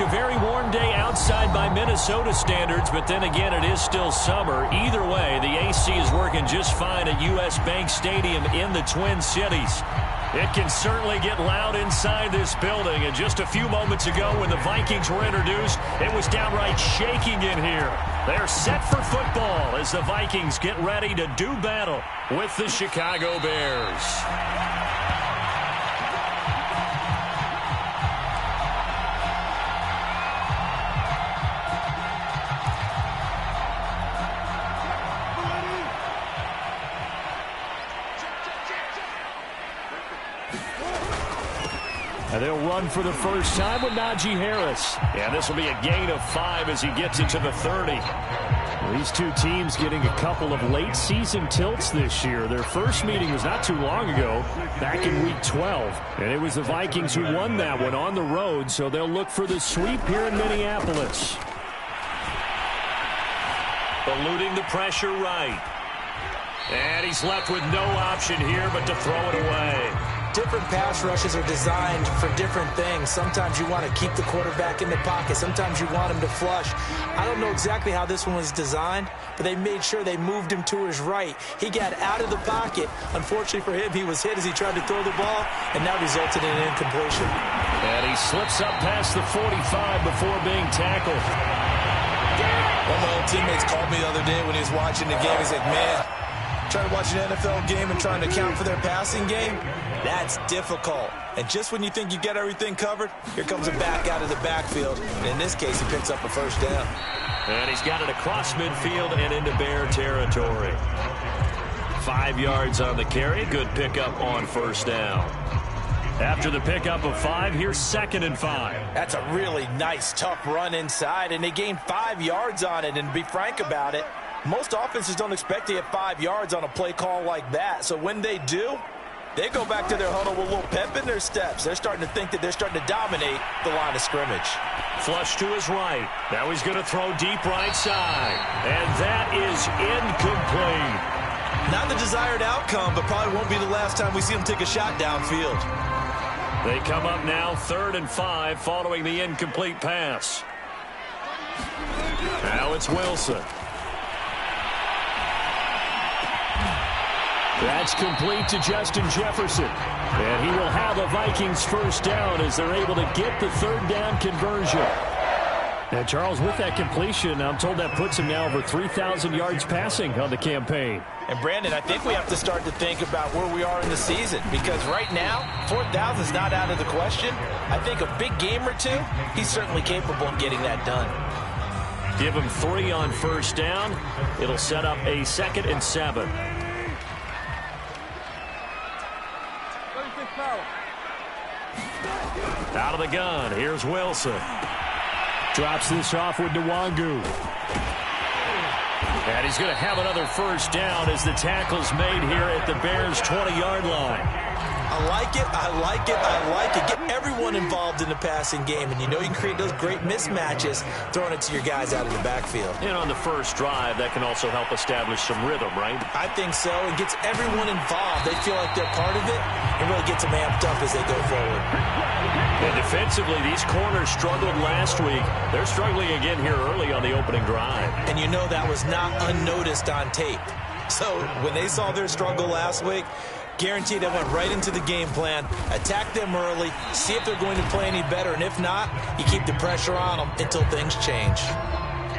fact, a very warm day outside by Minnesota standards, but then again, it is still summer. Either way, the AC is working just fine at U.S. Bank Stadium in the Twin Cities. It can certainly get loud inside this building, and just a few moments ago when the Vikings were introduced, it was downright shaking in here. They're set for football as the Vikings get ready to do battle with the Chicago Bears. And they'll run for the first time with Najee Harris. And this will be a gain of 5 as he gets into the 30. These two teams getting a couple of late season tilts this year. Their first meeting was not too long ago, back in week 12. And it was the Vikings who won that one on the road, so they'll look for the sweep here in Minneapolis. Eluding the pressure right. And he's left with no option here but to throw it away. Different pass rushes are designed for different things. Sometimes you want to keep the quarterback in the pocket. Sometimes you want him to flush. I don't know exactly how this one was designed, but they made sure they moved him to his right. He got out of the pocket. Unfortunately for him, he was hit as he tried to throw the ball, and that resulted in an incompletion. And he slips up past the 45 before being tackled. One of my old teammates called me the other day when he was watching the game. He's like, man, trying to watch an NFL game and trying to account for their passing game, that's difficult. And just when you think you get everything covered, here comes a back out of the backfield. And in this case, he picks up a first down. And he's got it across midfield and into Bear territory. 5 yards on the carry. Good pickup on first down. After the pickup of 5, here's 2nd and 5. That's a really nice, tough run inside, and they gained 5 yards on it. And to be frank about it, most offenses don't expect to get 5 yards on a play call like that. So when they do, they go back to their huddle with a little pep in their steps. They're starting to think that they're starting to dominate the line of scrimmage. Flush to his right. Now he's going to throw deep right side. And that is incomplete. Not the desired outcome, but probably won't be the last time we see him take a shot downfield. They come up now 3rd and 5 following the incomplete pass. Now it's Wilson. That's complete to Justin Jefferson. And he will have a Vikings first down as they're able to get the 3rd down conversion. And Charles, with that completion, I'm told that puts him now over 3,000 yards passing on the campaign. And Brandon, I think we have to start to think about where we are in the season, because right now, 4,000 is not out of the question. I think a big game or two, he's certainly capable of getting that done. Give him 3 on first down. It'll set up a 2nd and 7. Out of the gun, here's Wilson. Drops this off with Nwangu. And he's going to have another first down as the tackle's made here at the Bears' 20-yard line. I like it, I like it, I like it. Get everyone involved in the passing game, and you know you can create those great mismatches throwing it to your guys out of the backfield. And on the first drive, that can also help establish some rhythm, right? I think so. It gets everyone involved. They feel like they're part of it, and really gets them amped up as they go forward. And defensively, these corners struggled last week. They're struggling again here early on the opening drive. And you know that was not unnoticed on tape. So when they saw their struggle last week, guaranteed they went right into the game plan, attack them early, see if they're going to play any better, and if not, you keep the pressure on them until things change.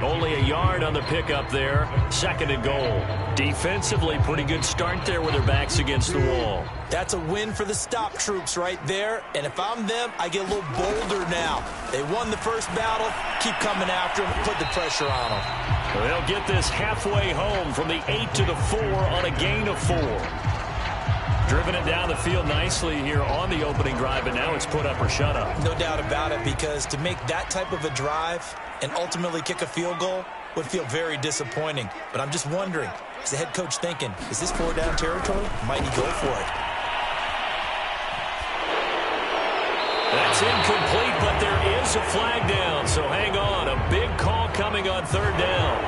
Only a yard on the pickup there. 2nd and goal. Defensively, pretty good start there with their backs against the wall. That's a win for the stop troops right there, and if I'm them, I get a little bolder now. They won the first battle, keep coming after them, put the pressure on them. They'll get this halfway home from the 8 to the 4 on a gain of 4. Driven it down the field nicely here on the opening drive, and now it's put up or shut up. No doubt about it, because to make that type of a drive and ultimately kick a field goal would feel very disappointing. But I'm just wondering, is the head coach thinking, is this 4-down territory? Might he go for it? That's incomplete, but there is a flag down, so hang on. A big call coming on 3rd down.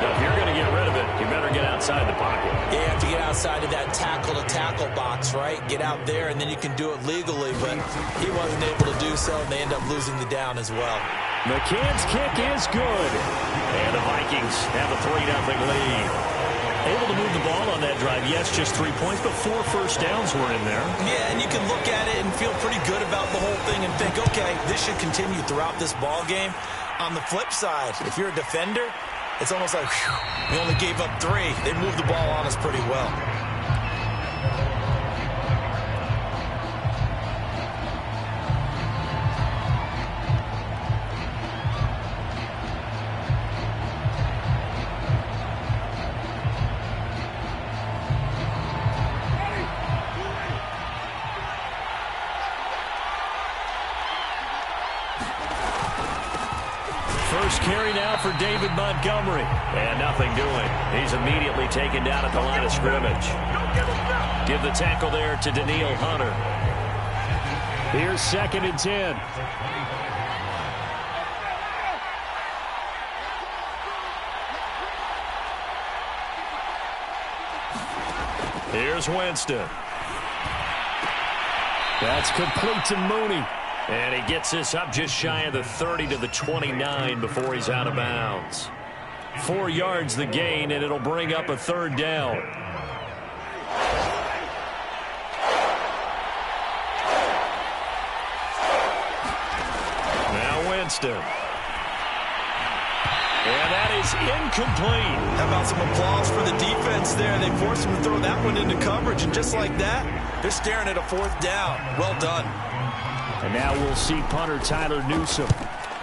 Now, if you're going to get rid of it, you better get outside the pocket. Yeah, you have to get outside of that tackle-to-tackle box, right? Get out there, and then you can do it legally, but he wasn't able to do so, and they end up losing the down as well. McCann's kick is good. And the Vikings have a 3-0 lead. Able to move the ball on that drive. Yes, just 3 points, but 4 first downs were in there. Yeah, and you can look at it and feel pretty good about the whole thing and think, okay, this should continue throughout this ball game. On the flip side, if you're a defender, it's almost like, whew, we only gave up 3. They moved the ball on us pretty well. First carry now for David Montgomery. And nothing doing. He's immediately taken down at the line of scrimmage. Give the tackle there to Daniil Hunter. Here's 2nd and 10. Here's Winston. That's complete to Mooney. And he gets this up just shy of the 30 to the 29 before he's out of bounds. 4 yards the gain, and it'll bring up a 3rd down. Now Winston. And that is incomplete. How about some applause for the defense there? They forced him to throw that one into coverage, and just like that, they're staring at a 4th down. Well done. And now we'll see punter Tyler Newsome.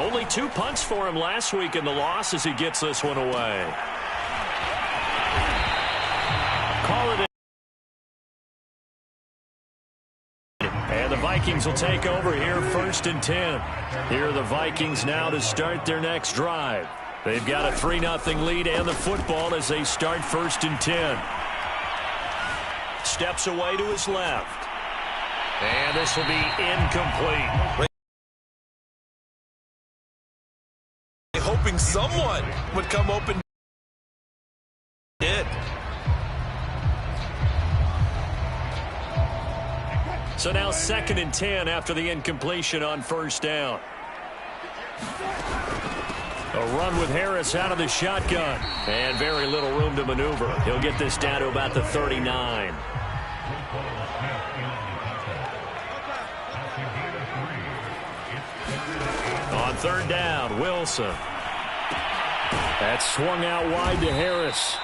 Only 2 punts for him last week in the loss as he gets this one away. Call it in. And the Vikings will take over here 1st and 10. Here are the Vikings now to start their next drive. They've got a 3-0 lead and the football as they start 1st and 10. Steps away to his left. And this will be incomplete. Hoping someone would come open. Did. So now 2nd and 10 after the incompletion on 1st down. A run with Harris out of the shotgun. And very little room to maneuver. He'll get this down to about the 39. On 3rd down, Wilson. That's swung out wide to Harris.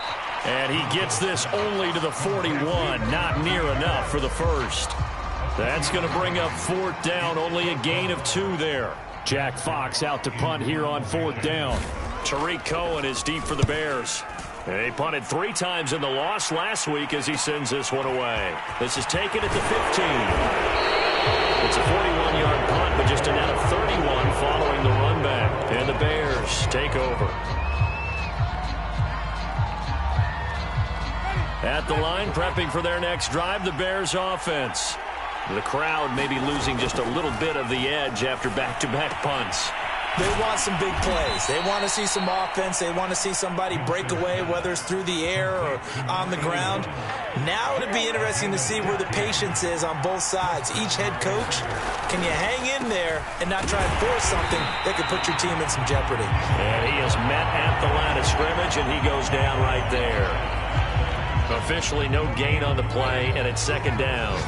And he gets this only to the 41. Not near enough for the 1st. That's going to bring up 4th down. Only a gain of 2 there. Jack Fox out to punt here on 4th down. Tariq Cohen is deep for the Bears. They punted 3 times in the loss last week as he sends this one away. This is taken at the 15. It's a 41-yard punt, but just a net of 31 following the run back. And the Bears take over. At the line, prepping for their next drive, the Bears offense. The crowd may be losing just a little bit of the edge after back-to-back punts. They want some big plays. They want to see some offense. They want to see somebody break away, whether it's through the air or on the ground. Now it'll be interesting to see where the patience is on both sides. Each head coach, can you hang in there and not try and force something that could put your team in some jeopardy? And he is met at the line of scrimmage, and he goes down right there. Officially no gain on the play, and it's 2nd down.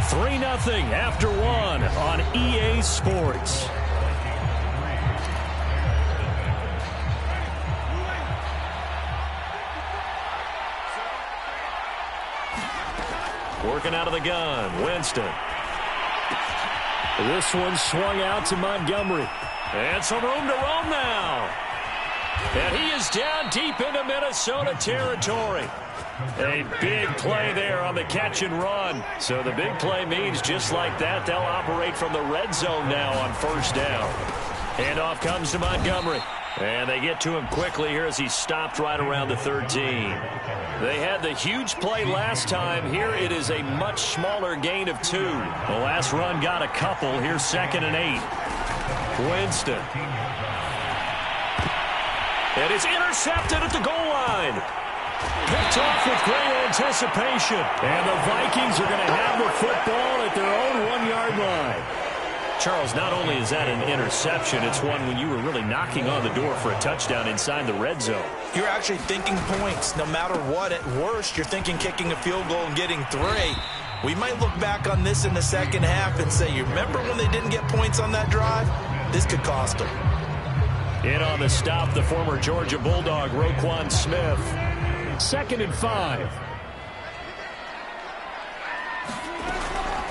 Three 3-0 after 1 on EA Sports. Working out of the gun, Winston. This one swung out to Montgomery. And some room to roam now. And he is down deep into Minnesota territory. A big play there on the catch and run. So the big play means just like that, they'll operate from the red zone now on 1st down. Handoff comes to Montgomery. And they get to him quickly here as he stopped right around the 13. They had the huge play last time. Here it is a much smaller gain of 2. The last run got a couple. Here's 2nd and 8. Winston. It is intercepted at the goal line. Picked off with great anticipation. And the Vikings are going to have the football at their own 1-yard line. Charles, not only is that an interception, it's one when you were really knocking on the door for a touchdown inside the red zone. You're actually thinking points. No matter what, at worst, you're thinking kicking a field goal and getting 3. We might look back on this in the second half and say, you remember when they didn't get points on that drive? This could cost them. In on the stop, the former Georgia Bulldog, Roquan Smith. 2nd and 5.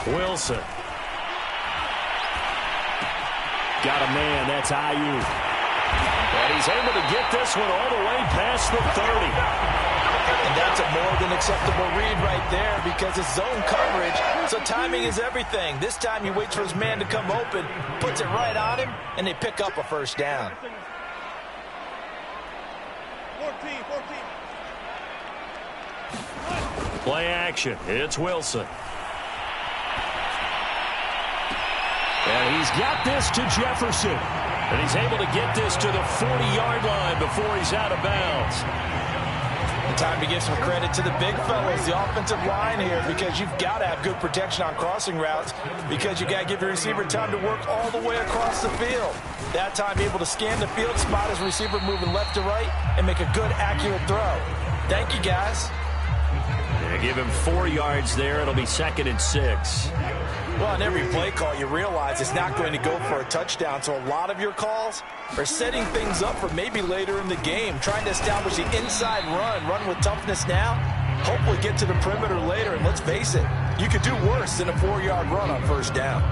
Wilson. Got a man, that's Ayuk. And he's able to get this one all the way past the 30. And that's a more than acceptable read right there because it's zone coverage, so timing is everything. This time he waits for his man to come open, puts it right on him, and they pick up a first down. 14. Play action, it's Wilson. And he's got this to Jefferson. And he's able to get this to the 40-yard line before he's out of bounds. And time to give some credit to the big fellas, the offensive line here, because you've got to have good protection on crossing routes because you got to give your receiver time to work all the way across the field. That time able to scan the field, spot his receiver moving left to right, and make a good, accurate throw. Thank you, guys. Yeah, give him 4 yards there. It'll be 2nd and 6. Well, in every play call, you realize it's not going to go for a touchdown, so a lot of your calls are setting things up for maybe later in the game, trying to establish the inside run with toughness now, hopefully get to the perimeter later, and let's face it, you could do worse than a 4-yard run on first down.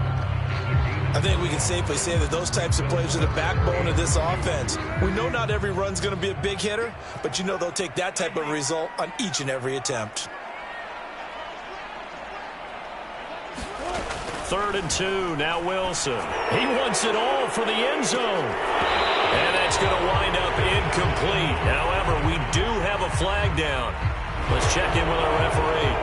I think we can safely say that those types of plays are the backbone of this offense. We know not every run's going to be a big hitter, but you know they'll take that type of result on each and every attempt. 3rd and 2, now Wilson. He wants it all for the end zone. And that's going to wind up incomplete. However, we do have a flag down. Let's check in with our referee.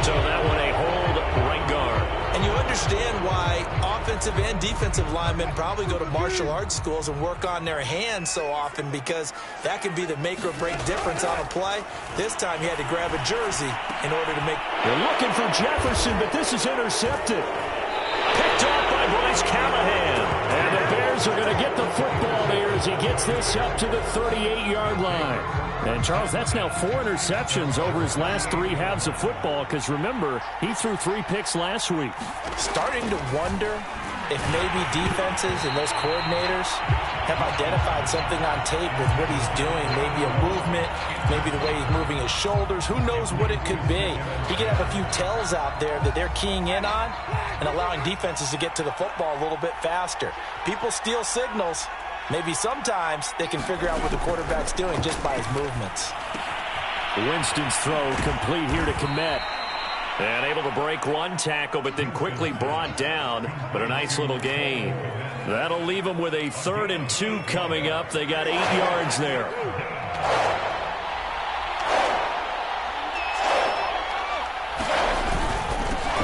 So that one a hold, right guard. And you understand why offensive and defensive linemen probably go to martial arts schools and work on their hands so often, because that can be the make or break difference on a play. This time he had to grab a jersey in order to make. They're looking for Jefferson, but this is intercepted. Picked off by Bryce Callahan. And the Bears are going to get the football there as he gets this up to the 38-yard line. And, Charles, that's now 4 interceptions over his last 3 halves of football, because, remember, he threw 3 picks last week. Starting to wonder if maybe defenses and those coordinators have identified something on tape with what he's doing. Maybe a movement, maybe the way he's moving his shoulders. Who knows what it could be? He could have a few tells out there that they're keying in on and allowing defenses to get to the football a little bit faster. People steal signals. Maybe sometimes they can figure out what the quarterback's doing just by his movements. Winston's throw complete here to Kmet. And able to break one tackle, but then quickly brought down. But a nice little gain. That'll leave them with a 3rd and 2 coming up. They got 8 yards there.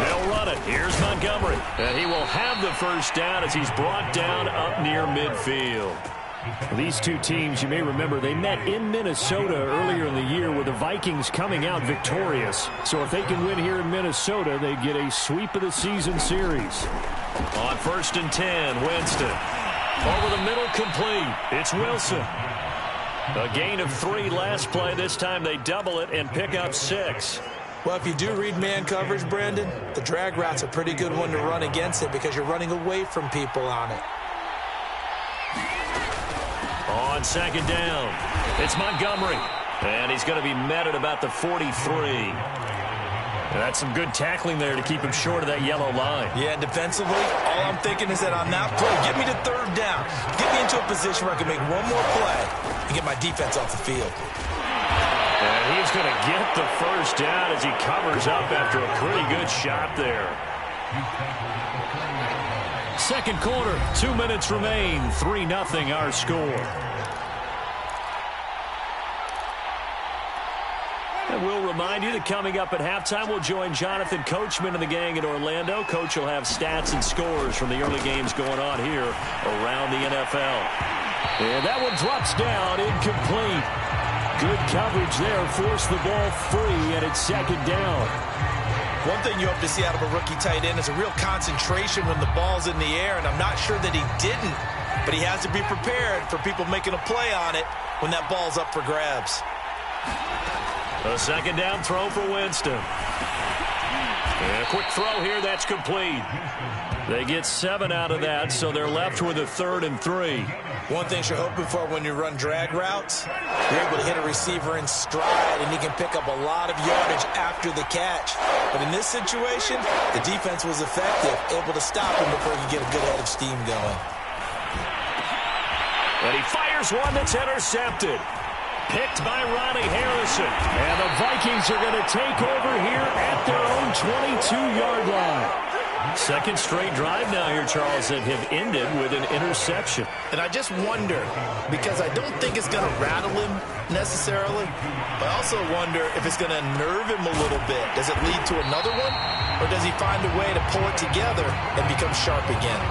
They'll run it. Here's Montgomery. And he will have the first down as he's brought down up near midfield. These two teams, you may remember, they met in Minnesota earlier in the year with the Vikings coming out victorious. So if they can win here in Minnesota, they get a sweep of the season series. On 1st and 10, Winston. Over the middle, complete. It's Wilson. A gain of 3 last play. This time they double it and pick up 6. Well, if you do read man coverage, Brandon, the drag route's a pretty good one to run against it because you're running away from people on it. On 2nd down, it's Montgomery. And he's going to be met at about the 43. And that's some good tackling there to keep him short of that yellow line. Yeah, defensively, all I'm thinking is that on that play, get me to 3rd down. Get me into a position where I can make one more play and get my defense off the field. And he's going to get the first down as he covers up after a pretty good shot there. 2nd quarter, 2 minutes remain, 3-0 our score. And we'll remind you that coming up at halftime, we'll join Jonathan Coachman and the gang in Orlando. Coach will have stats and scores from the early games going on here around the NFL. And that one drops down, incomplete. Good coverage there. Forced the ball free, and it's second down. One thing you hope to see out of a rookie tight end is a real concentration when the ball's in the air, and I'm not sure that he didn't, but he has to be prepared for people making a play on it when that ball's up for grabs. A second down throw for Winston. And a quick throw here, that's complete. They get 7 out of that, so they're left with a 3rd and 3. One thing you're hoping for when you run drag routes, you're able to hit a receiver in stride, and he can pick up a lot of yardage after the catch. But in this situation, the defense was effective, able to stop him before he could get a good head of steam going. And he fires one that's intercepted. Picked by Ronnie Harrison. And the Vikings are going to take over here at their own 22-yard line. Second straight drive now here, Charles, that have ended with an interception. And I just wonder, because I don't think it's going to rattle him necessarily, but I also wonder if it's going to nerve him a little bit. Does it lead to another one, or does he find a way to pull it together and become sharp again?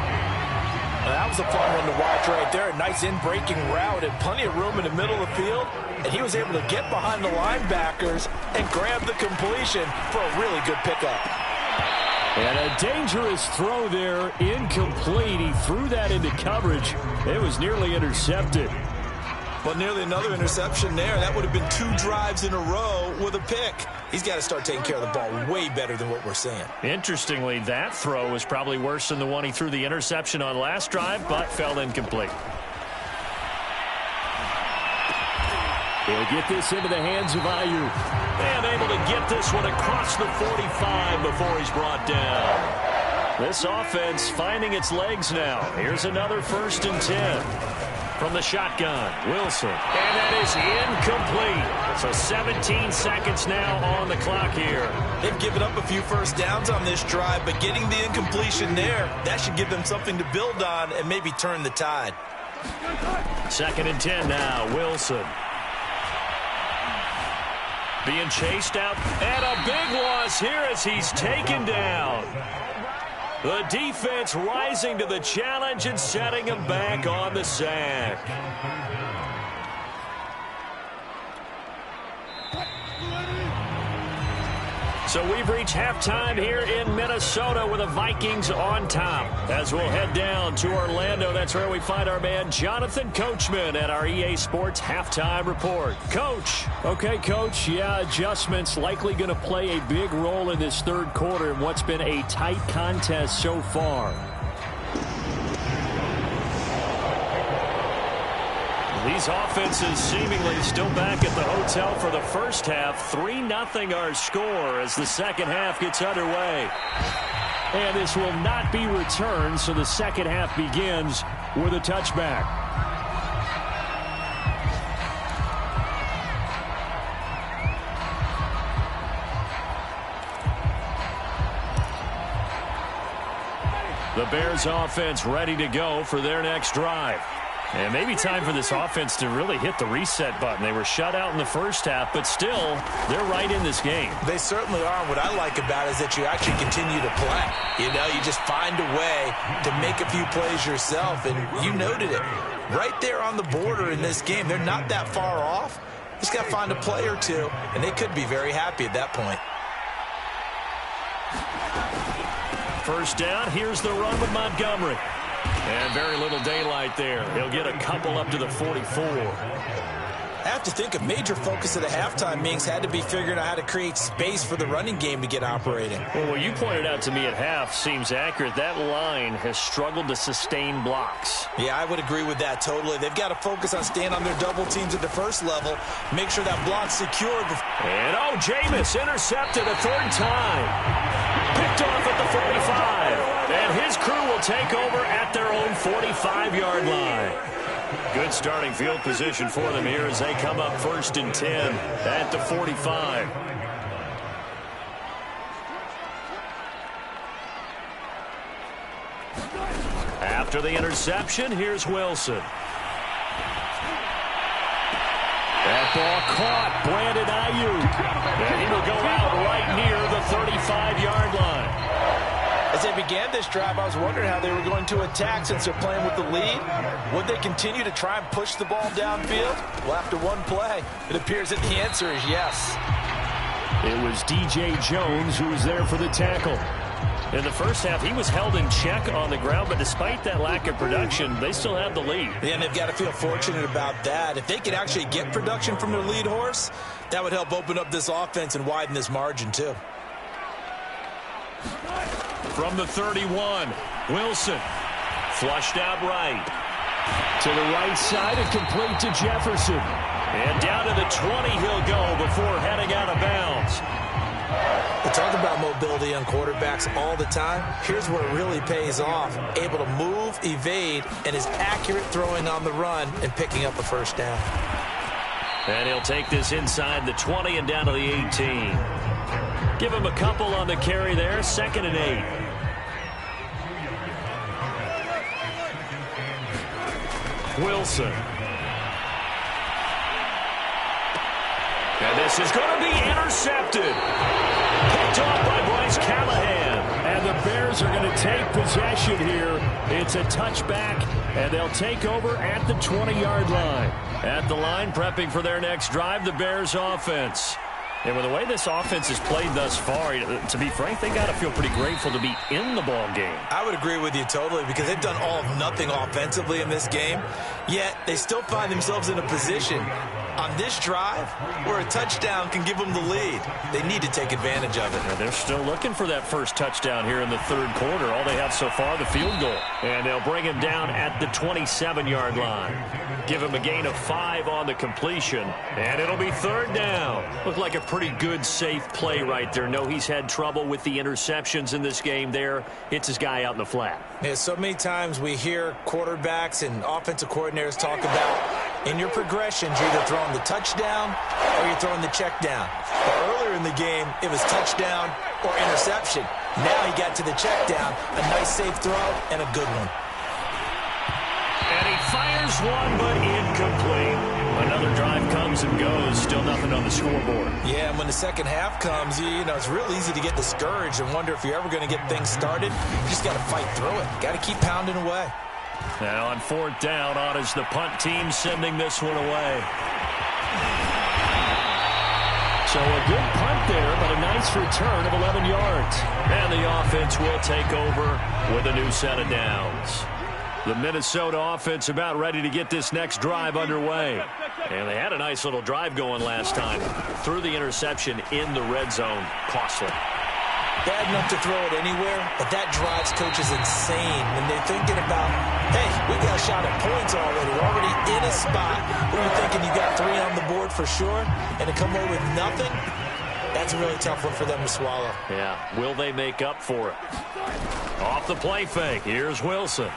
That was a fun one to watch right there. A nice in-breaking route and plenty of room in the middle of the field. And he was able to get behind the linebackers and grab the completion for a really good pickup. And a dangerous throw there, incomplete. He threw that into coverage. It was nearly intercepted. Well, nearly another interception there. That would have been 2 drives in a row with a pick. He's got to start taking care of the ball way better than what we're seeing. Interestingly, that throw was probably worse than the one he threw the interception on last drive, but fell incomplete. He'll get this into the hands of Ayuk. And able to get this one across the 45 before he's brought down. This offense finding its legs now. Here's another 1st and 10. From the shotgun, Wilson. And that is incomplete. So 17 seconds now on the clock here. They've given up a few first downs on this drive, but getting the incompletion there, that should give them something to build on and maybe turn the tide. 2nd and 10 now, Wilson. Being chased out, and a big loss here as he's taken down. The defense rising to the challenge and setting him back on the sack. So we've reached halftime here in Minnesota with the Vikings on top. As we'll head down to Orlando, that's where we find our man Jonathan Coachman at our EA Sports Halftime Report. Coach. Okay, Coach. Yeah, adjustments likely going to play a big role in this 3rd quarter in what's been a tight contest so far. These offenses seemingly still back at the hotel for the first half. 3-0 our score as the second half gets underway. And this will not be returned, so the second half begins with a touchback. The Bears offense ready to go for their next drive. And maybe time for this offense to really hit the reset button. They were shut out in the first half, but still, they're right in this game. They certainly are. What I like about it is that you actually continue to play. You know, you just find a way to make a few plays yourself, and you noted it. Right there on the border in this game, they're not that far off. Just got to find a play or two, and they could be very happy at that point. First down, here's the run with Montgomery. And very little daylight there. He'll get a couple up to the 44. I have to think a major focus of the halftime meetings had to be figuring out how to create space for the running game to get operating. Well, what you pointed out to me at half seems accurate. That line has struggled to sustain blocks. Yeah, I would agree with that totally. They've got to focus on staying on their double teams at the first level, make sure that block's secured. And, Jameis intercepted a 3rd time. Picked off at the 45. And his crew will take over at their own 45-yard line. Good starting field position for them here as they come up 1st and 10 at the 45. After the interception, here's Wilson. That ball caught. Brandon Ayuk. And he will go out right near the 35-yard line. As they've began this drive, I was wondering how they were going to attack since they're playing with the lead. Would they continue to try and push the ball downfield? Well, after one play, it appears that the answer is yes. It was DJ Jones who was there for the tackle. In the first half, he was held in check on the ground, but despite that lack of production, they still have the lead. Yeah, and they've got to feel fortunate about that. If they could actually get production from their lead horse, that would help open up this offense and widen this margin, too. From the 31, Wilson. Flushed out right. To the right side and complete to Jefferson. And down to the 20 he'll go before heading out of bounds. We talk about mobility on quarterbacks all the time. Here's where it really pays off. Able to move, evade, and is accurate throwing on the run and picking up a first down. And he'll take this inside the 20 and down to the 18. Give him a couple on the carry there. 2nd and 8. Wilson. And this is going to be intercepted. Picked off by Bryce Callahan. And the Bears are going to take possession here. It's a touchback, and they'll take over at the 20-yard line. At the line, prepping for their next drive, the Bears offense. And with the way this offense has played thus far, to be frank, they got to feel pretty grateful to be in the ball game. I would agree with you totally because they've done all of nothing offensively in this game, yet they still find themselves in a position on this drive where a touchdown can give them the lead. They need to take advantage of it. And they're still looking for that first touchdown here in the third quarter. All they have so far, the field goal. And they'll bring him down at the 27-yard line. Give him a gain of 5 on the completion. And it'll be 3rd down. Looked like a pretty good, safe play right there. No, he's had trouble with the interceptions in this game there. Hits his guy out in the flat. Yeah, so many times we hear quarterbacks and offensive coordinators talk about in your progressions, you're either throwing the touchdown or you're throwing the check down. But earlier in the game, it was touchdown or interception. Now he got to the check down, a nice safe throw and a good one. And he fires one, but incomplete. Another drive comes and goes. Still nothing on the scoreboard. Yeah, and when the second half comes, you know, it's real easy to get discouraged and wonder if you're ever going to get things started. You just got to fight through it. Got to keep pounding away. Now on 4th down, on is the punt team sending this one away. So a good punt there, but a nice return of 11 yards. And the offense will take over with a new set of downs. The Minnesota offense about ready to get this next drive underway. And they had a nice little drive going last time. Threw the interception in the red zone. Costly. Bad enough to throw it anywhere, but that drives coaches insane when they're thinking about, hey, we got a shot at points already. We're already in a spot where you're thinking you got 3 on the board for sure, and to come away with nothing, that's a really tough one for them to swallow. Yeah, will they make up for it? Off the play fake, here's Wilson.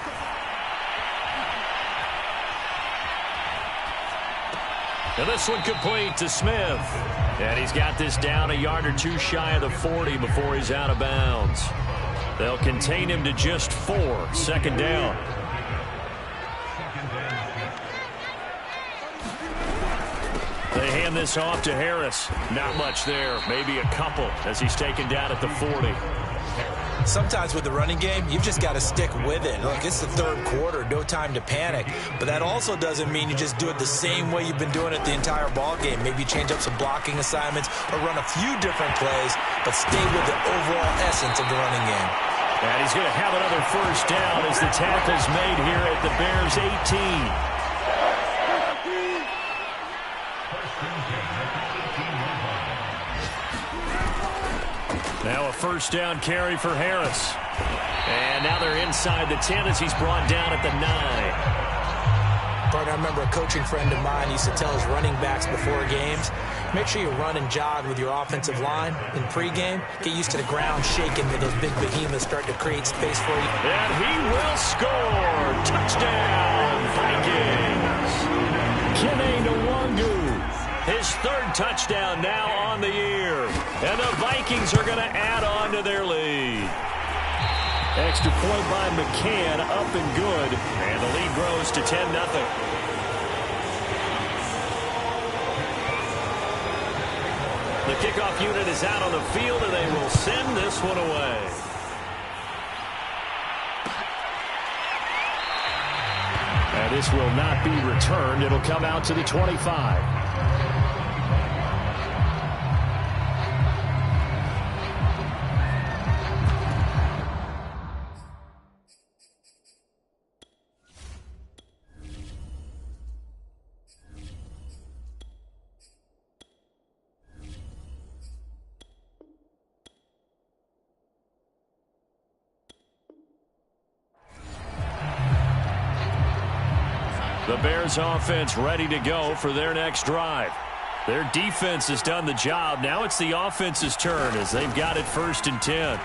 And this one complete to Smith. And he's got this down a yard or 2 shy of the 40 before he's out of bounds. They'll contain him to just 4. 2nd down. They hand this off to Harris. Not much there. Maybe a couple as he's taken down at the 40. Sometimes with the running game, you've just got to stick with it. Look, it's the third quarter, no time to panic. But that also doesn't mean you just do it the same way you've been doing it the entire ball game. Maybe change up some blocking assignments or run a few different plays, but stay with the overall essence of the running game. And he's going to have another first down as the tackle's made here at the Bears' 18. Now a first down carry for Harris. And now they're inside the 10 as he's brought down at the 9. Partner, I remember a coaching friend of mine used to tell his running backs before games, make sure you run and jog with your offensive line in pregame. Get used to the ground shaking with those big behemoths starting to create space for you. And he will score. Touchdown, Vikings. Kene Nwangu. His 3rd touchdown now on the year. And the Vikings are going to add on to their lead. Extra point by McCann, up and good. And the lead grows to 10-0. The kickoff unit is out on the field, and they will send this one away. This will not be returned. It'll come out to the 25. The Bears offense ready to go for their next drive. Their defense has done the job. Now it's the offense's turn as they've got it 1st and 10.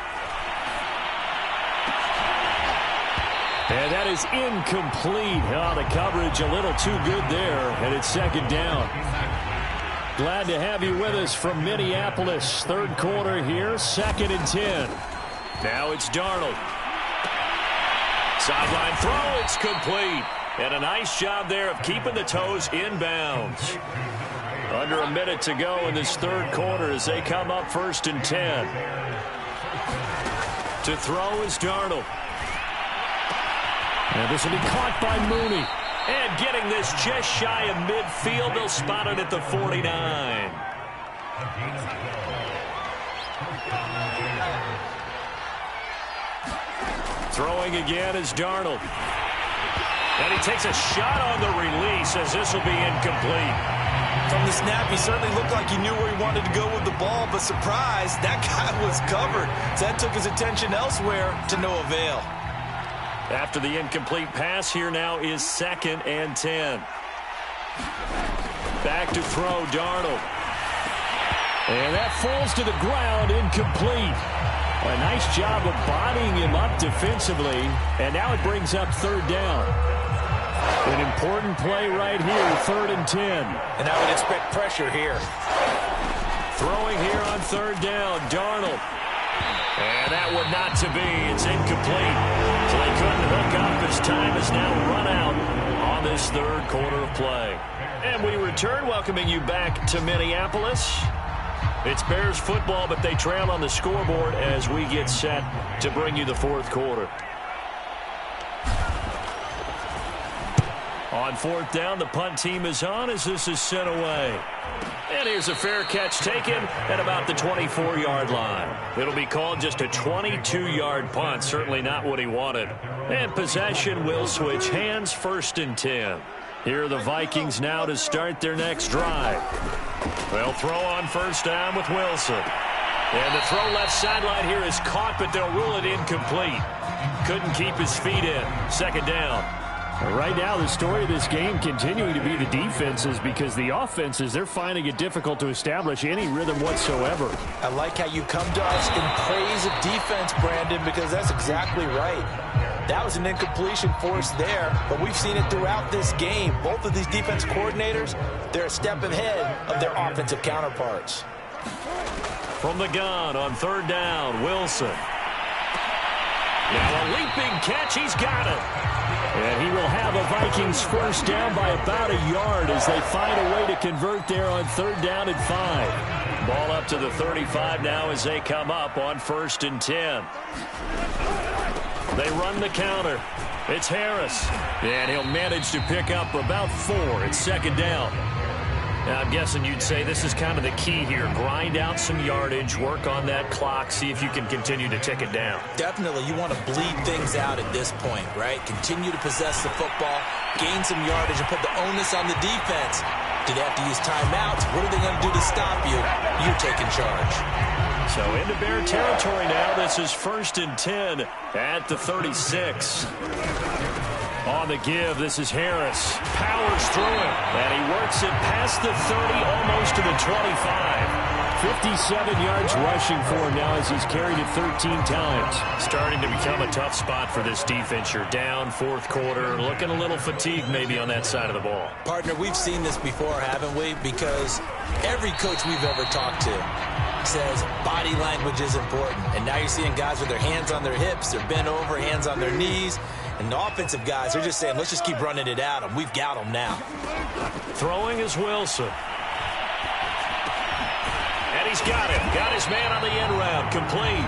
And that is incomplete. Oh, the coverage a little too good there, and it's 2nd down. Glad to have you with us from Minneapolis. 3rd quarter here, 2nd and 10. Now it's Darnold. Sideline throw, it's complete. And a nice job there of keeping the toes inbounds. Under a minute to go in this 3rd quarter as they come up 1st and 10. To throw is Darnold. And this will be caught by Mooney. And getting this just shy of midfield. They'll spot it at the 49. Throwing again is Darnold. And he takes a shot on the release as this will be incomplete. From the snap, he certainly looked like he knew where he wanted to go with the ball, but surprise, that guy was covered. So that took his attention elsewhere to no avail. After the incomplete pass, here now is 2nd and 10. Back to throw, Darnold. And that falls to the ground, incomplete. A nice job of bodying him up defensively, and now it brings up 3rd down. An important play right here, 3rd and 10. And I would expect pressure here. Throwing here on 3rd down, Darnold. And that would not to be. It's incomplete. So they couldn't hook up as time has now run out on this 3rd quarter of play. And we return, welcoming you back to Minneapolis. It's Bears football, but they trail on the scoreboard as we get set to bring you the 4th quarter. On 4th down, the punt team is on as this is sent away. And here's a fair catch taken at about the 24-yard line. It'll be called just a 22-yard punt, certainly not what he wanted. And possession will switch hands, 1st and 10. Here are the Vikings now to start their next drive. They'll throw on 1st down with Wilson. And the throw left sideline here is caught, but they'll rule it incomplete. Couldn't keep his feet in. 2nd down. Right now, the story of this game continuing to be the defenses, because the offenses, they're finding it difficult to establish any rhythm whatsoever. I like how you come to us in praise of defense, Brandon, because that's exactly right. That was an incompletion forced there, but we've seen it throughout this game. Both of these defense coordinators, they're a step ahead of their offensive counterparts. From the gun on 3rd down, Wilson. Now a leaping catch, he's got it. And he will have a Vikings 1st down by about a yard as they find a way to convert there on 3rd down and 5. Ball up to the 35 now as they come up on 1st and 10. They run the counter. It's Harris. And he'll manage to pick up about 4. It's 2nd down. Now, I'm guessing you'd say this is kind of the key here. Grind out some yardage, work on that clock, see if you can continue to tick it down. Definitely. You want to bleed things out at this point, right? Continue to possess the football, gain some yardage, and put the onus on the defense. Do they have to use timeouts? What are they going to do to stop you? You're taking charge. So into Bear territory now. This is 1st and 10 at the 36. On the give, this is Harris. Powers through it. And he works it past the 30, almost to the 25. 57 yards rushing for him now as he's carried it 13 times. Starting to become a tough spot for this defense. You're down 4th quarter, looking a little fatigued maybe on that side of the ball. Partner, we've seen this before, haven't we? Because every coach we've ever talked to says body language is important. And now you're seeing guys with their hands on their hips, they're bent over, hands on their knees. And the offensive guys are just saying, let's just keep running it at them. We've got them now. Throwing is Wilson. And he's got him. Got his man on the end round. Complete.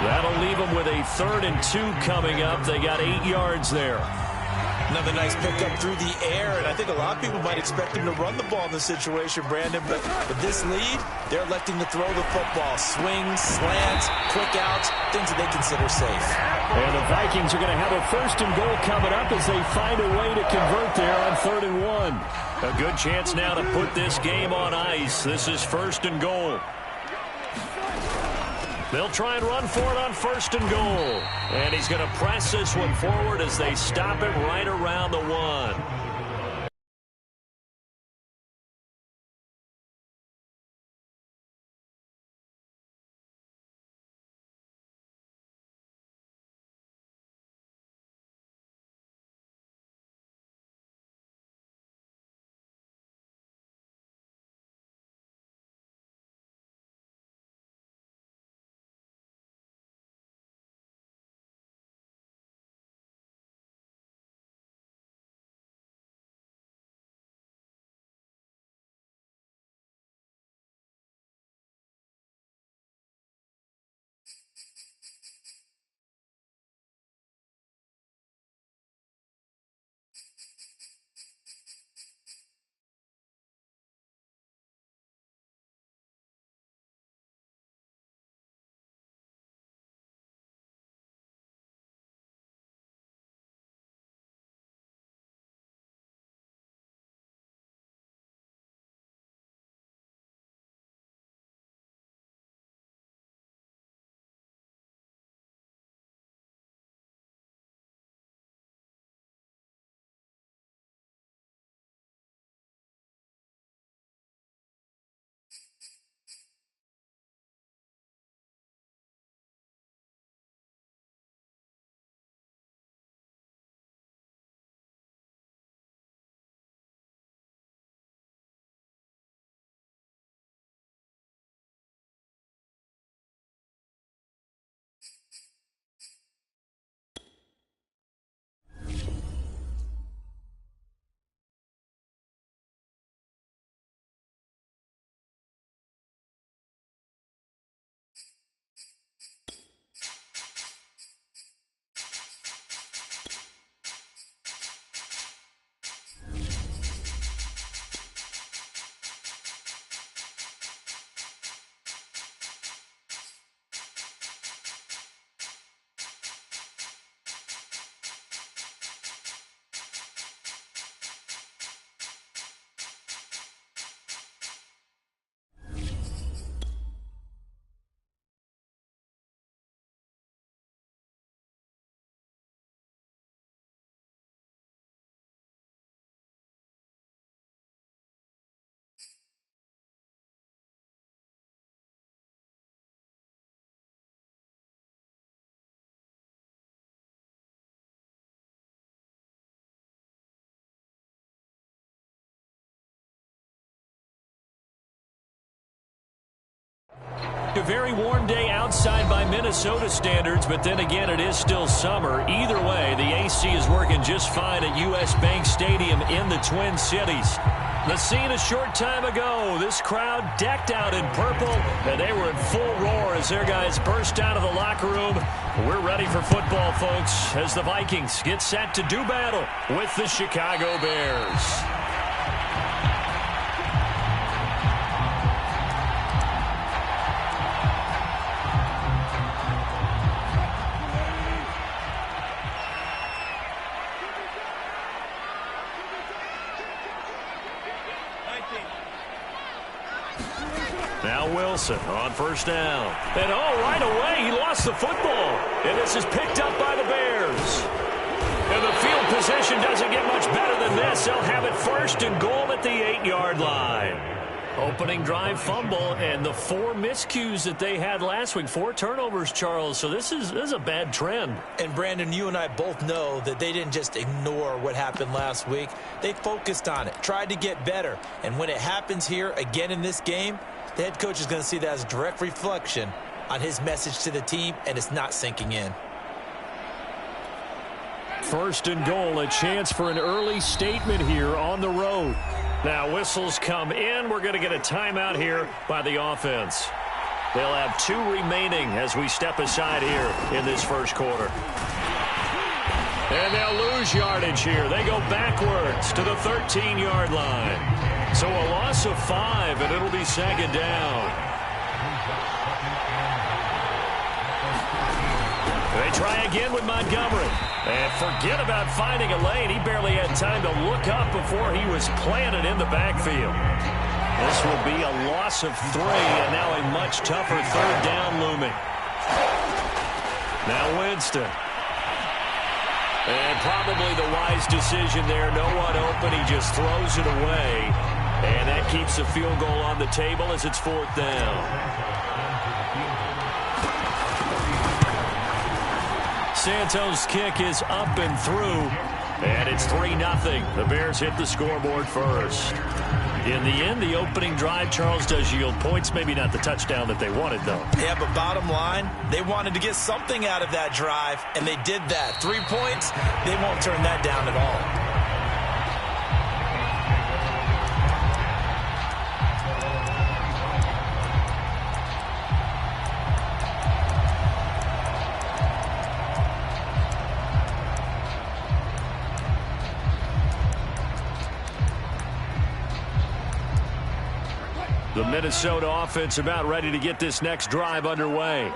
That'll leave him with a 3rd and 2 coming up. They got 8 yards there. Another nice pickup through the air, and I think a lot of people might expect him to run the ball in this situation, Brandon, but with this lead, they're electing to throw the football. Swings, slants, quick outs, things that they consider safe. And the Vikings are going to have a 1st and goal coming up as they find a way to convert there on 3rd and 1. A good chance now to put this game on ice. This is 1st and goal. They'll try and run for it on 1st and goal. And he's going to press this one forward as they stop it right around the 1. A very warm day outside by Minnesota standards, but then again, it is still summer. Either way, the AC is working just fine at U.S. Bank Stadium in the Twin Cities. The scene a short time ago, this crowd decked out in purple, and they were in full roar as their guys burst out of the locker room. We're ready for football, folks, as the Vikings get set to do battle with the Chicago Bears. Now Wilson on 1st down. And right away, he lost the football. And this is picked up by the Bears. And the field position doesn't get much better than this. They'll have it 1st and goal at the 8-yard line. Opening drive fumble, and the 4 miscues that they had last week. 4 turnovers, Charles. So this is a bad trend. And, Brandon, you and I both know that they didn't just ignore what happened last week. They focused on it, tried to get better. And when it happens here again in this game, the head coach is going to see that as a direct reflection on his message to the team, and it's not sinking in. 1st and goal, a chance for an early statement here on the road. Now whistles come in. We're going to get a timeout here by the offense. They'll have 2 remaining as we step aside here in this 1st quarter. And they'll lose yardage here. They go backwards to the 13-yard line. So a loss of 5, and it'll be second down. They try again with Montgomery. And forget about finding a lane. He barely had time to look up before he was planted in the backfield. This will be a loss of 3, and now a much tougher third down looming. Now Winston. And probably the wise decision there. No one open. He just throws it away. And that keeps the field goal on the table as it's 4th down. Santos' kick is up and through, and it's 3-0. The Bears hit the scoreboard first. In the end, the opening drive, Charles, does yield points. Maybe not the touchdown that they wanted, though. Yeah, but bottom line, they wanted to get something out of that drive, and they did that. 3 points, they won't turn that down at all. The Minnesota offense about ready to get this next drive underway.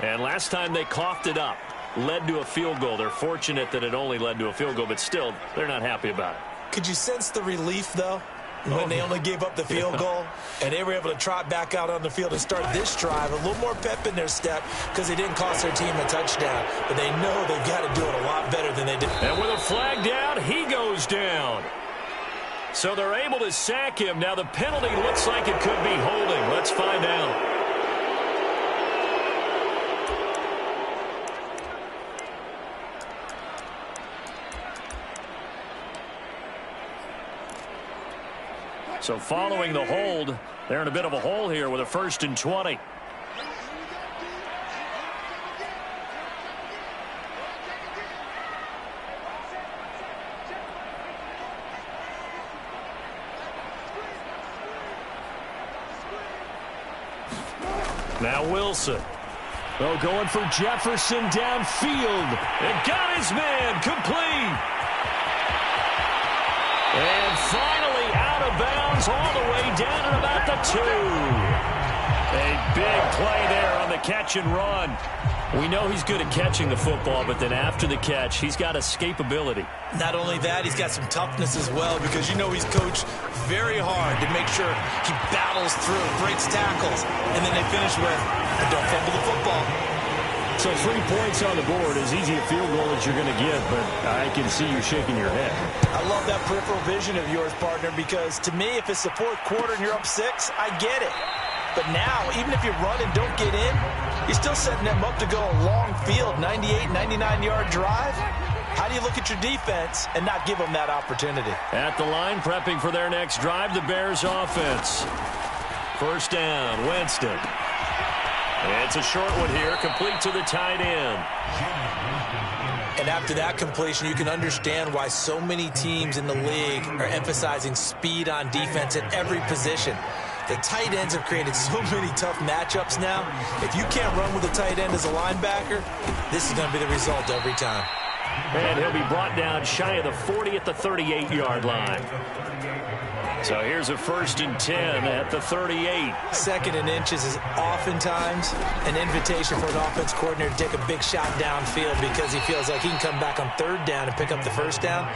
And last time they coughed it up, led to a field goal. They're fortunate that it only led to a field goal, but still, they're not happy about it. Could you sense the relief, though, when they only gave up the field goal and they were able to trot back out on the field and start this drive? A little more pep in their step because they didn't cost their team a touchdown. But they know they've got to do it a lot better than they did. And with a flag down, he goes down. So they're able to sack him. Now the penalty looks like it could be holding. Let's find out. So following the hold, they're in a bit of a hole here with a 1st and 20. Now Wilson. Oh, going for Jefferson downfield. And got his man complete. And finally out of bounds all the way down at about the 2. A big play there on the catch and run. We know he's good at catching the football, but then after the catch, he's got escapability. Not only that, he's got some toughness as well because you know he's coached very hard to make sure he battles through, breaks tackles, and then they finish with, don't fumble the football. So 3 points on the board, as easy a field goal as you're going to get, but I can see you shaking your head. I love that peripheral vision of yours, partner, because to me, if it's the 4th quarter and you're up 6, I get it. But now, even if you run and don't get in, you're still setting them up to go a long field, 98, 99-yard drive. How do you look at your defense and not give them that opportunity? At the line, prepping for their next drive, the Bears offense. 1st down, Winston. It's a short one here, complete to the tight end. And after that completion, you can understand why so many teams in the league are emphasizing speed on defense at every position. The tight ends have created so many tough matchups now. If you can't run with a tight end as a linebacker, this is going to be the result every time. And he'll be brought down shy of the 40 at the 38-yard line. So here's a 1st and 10 at the 38. 2nd and inches is oftentimes an invitation for an offense coordinator to take a big shot downfield because he feels like he can come back on 3rd down and pick up the 1st down.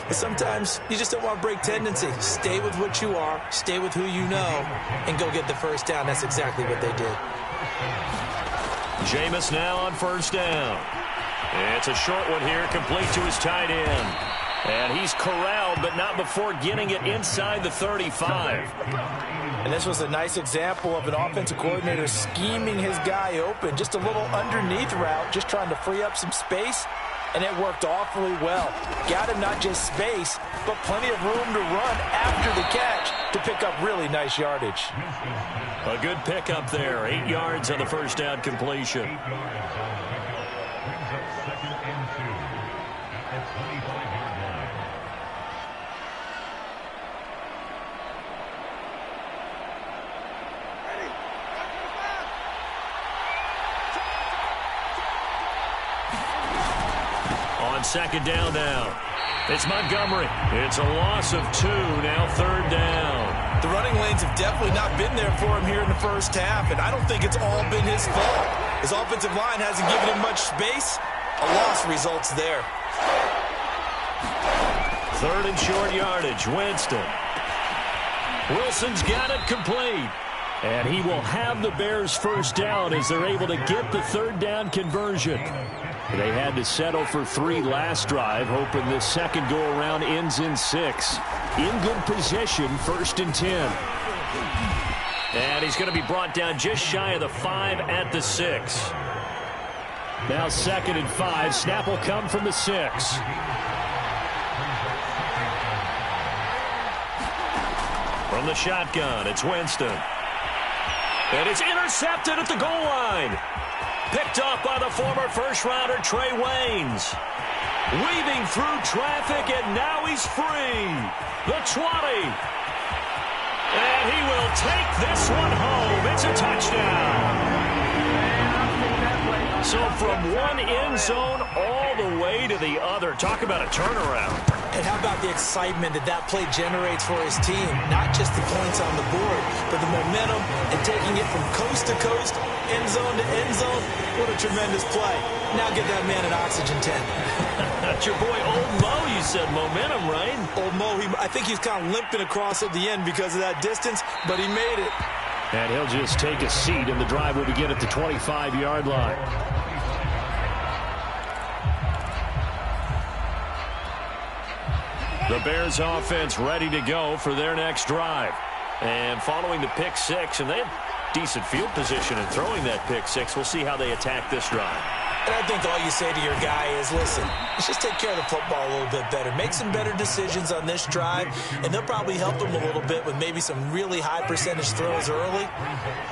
But sometimes you just don't want to break tendency. Stay with what you are, stay with who you know, and go get the 1st down. That's exactly what they did. Jameis now on 1st down. It's a short one here, complete to his tight end. And he's corralled, but not before getting it inside the 35. And this was a nice example of an offensive coordinator scheming his guy open. Just a little underneath route, just trying to free up some space. And it worked awfully well. Got him not just space, but plenty of room to run after the catch to pick up really nice yardage. A good pickup there. 8 yards on the 1st down completion. On On second down now. It's Montgomery. It's a loss of 2, now third down. The running lanes have definitely not been there for him here in the first half, and I don't think it's all been his fault. His offensive line hasn't given him much space. A loss results there. Third and short yardage, Winston. Wilson's got it complete. And he will have the Bears first down as they're able to get the third down conversion. They had to settle for 3 last drive, hoping this second go-around ends in 6. In good position, 1st and 10. And he's going to be brought down just shy of the 5 at the 6. Now 2nd and 5. Snap will come from the 6. From the shotgun, it's Winston. And it's intercepted at the goal line. Picked off by the former first-rounder Trey Waynes. Weaving through traffic, and now he's free. The 20. And he will take this one home. It's a touchdown. So from one end zone all the way to the other. Talk about a turnaround. And how about the excitement that play generates for his team? Not just the points on the board, but the momentum and taking it from coast to coast, end zone to end zone. What a tremendous play. Now get that man an oxygen tent. That's your boy Old Mo, you said. Momentum, right? Old Mo, I think he's kind of limping across at the end because of that distance, but he made it. And he'll just take a seat, and the drive will begin at the 25-yard line. The Bears offense ready to go for their next drive. And following the pick 6, and they have decent field position in throwing that pick 6. We'll see how they attack this drive. And I think all you say to your guy is, listen, let's just take care of the football a little bit better. Make some better decisions on this drive, and they'll probably help him a little bit with maybe some really high percentage throws early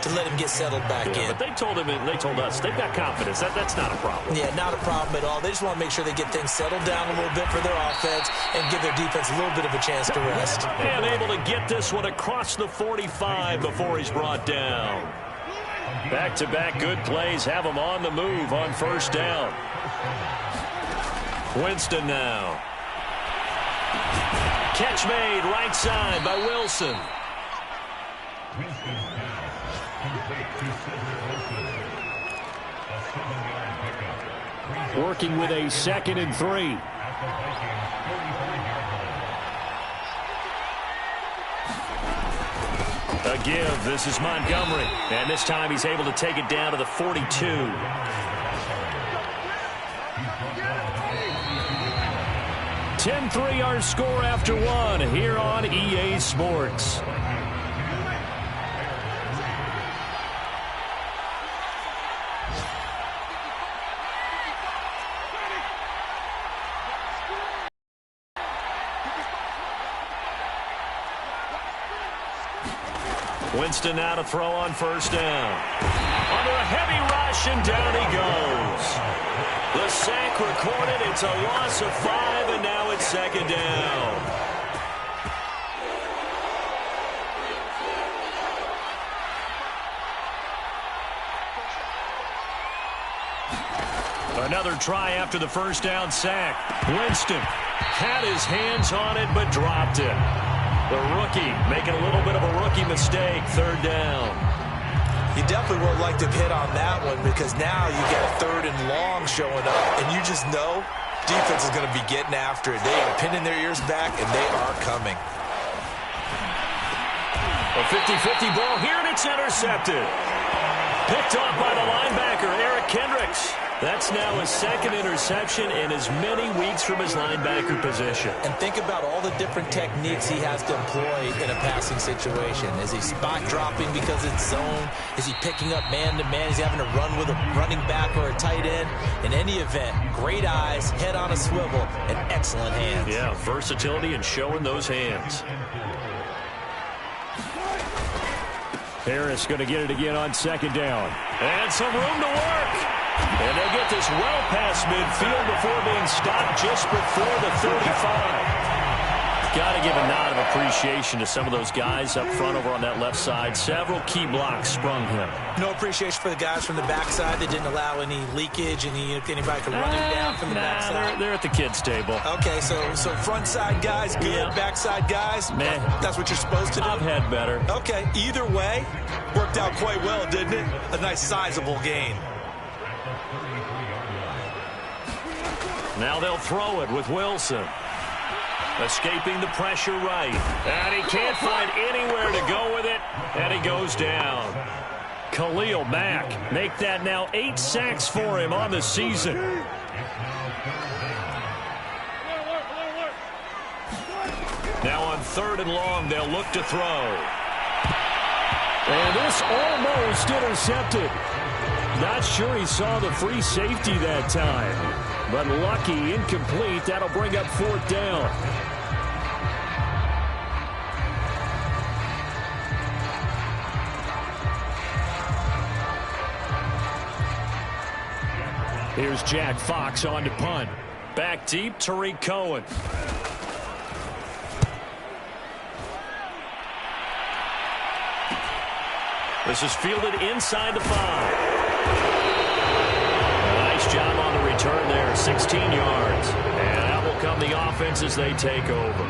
to let him get settled back in. But they told him, and they told us, they've got confidence. That's not a problem. Yeah, not a problem at all. They just want to make sure they get things settled down a little bit for their offense and give their defense a little bit of a chance to rest. And able to get this one across the 45 before he's brought down. Back-to-back good plays have him on the move on first down. Winston now. Catch made right side by Wilson. Working with a 2nd and 3. A give. This is Montgomery. And this time he's able to take it down to the 42. 10-3 our score after 1 here on EA Sports. Winston now to throw on first down. Under a heavy rush, and down he goes. The sack recorded. It's a loss of 5, and now it's 2nd down. Another try after the first down sack. Winston had his hands on it, but dropped it. The rookie making a little bit of a rookie mistake, 3rd down. You definitely would like to hit on that one because now you get 3rd and long showing up, and you just know defense is going to be getting after it. They are pinning their ears back, and they are coming. A 50-50 ball here, and it's intercepted. Picked off by the linebacker, Eric Kendricks. That's now his 2nd interception in as many weeks from his linebacker position. And think about all the different techniques he has to employ in a passing situation. Is he spot dropping because it's zone? Is he picking up man-to-man? Is he having to run with a running back or a tight end? In any event, great eyes, head on a swivel, and excellent hands. Yeah, versatility and showing those hands. Harris going to get it again on 2nd down. And some room to work. And they'll get this well past midfield before being stopped just before the 35. Got to give a nod of appreciation to some of those guys up front over on that left side. Several key blocks sprung him. No appreciation for the guys from the backside that didn't allow any leakage, anybody could run him down from the backside. They're at the kids' table. Okay, so front side guys good, yeah. Backside guys, man, that's what you're supposed to do? I've had better. Okay, either way, worked out quite well, didn't it? A nice sizable gain. Now they'll throw it with Wilson. Escaping the pressure right. And he can't find anywhere to go with it. And he goes down. Khalil Mack. Make that now 8 sacks for him on the season. Now on 3rd and long, they'll look to throw. And this almost intercepted. Not sure he saw the free safety that time. But lucky, incomplete. That'll bring up 4th down. Here's Jack Fox on to punt. Back deep, Tariq Cohen. This is fielded inside the 5. Nice job on the return there, 16 yards. And out will come the offense as they take over.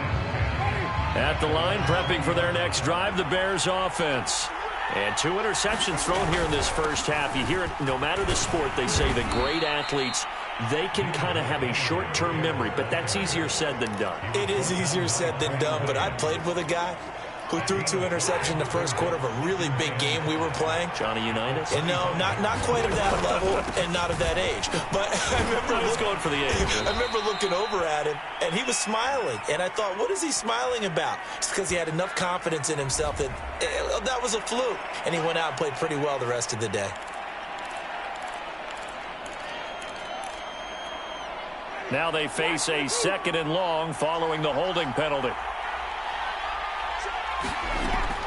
At the line, prepping for their next drive, the Bears offense. And 2 interceptions thrown here in this first half. You hear it, no matter the sport, they say the great athletes, they can kind of have a short-term memory, but that's easier said than done. It is easier said than done, but I played with a guy who threw 2 interceptions in the first quarter of a really big game we were playing. Johnny Unitas? And no, not quite of that level and not of that age. But I was going for the age. I remember looking over at him, and he was smiling. And I thought, what is he smiling about? It's because he had enough confidence in himself that that was a fluke. And he went out and played pretty well the rest of the day. Now they face a 2nd and long following the holding penalty.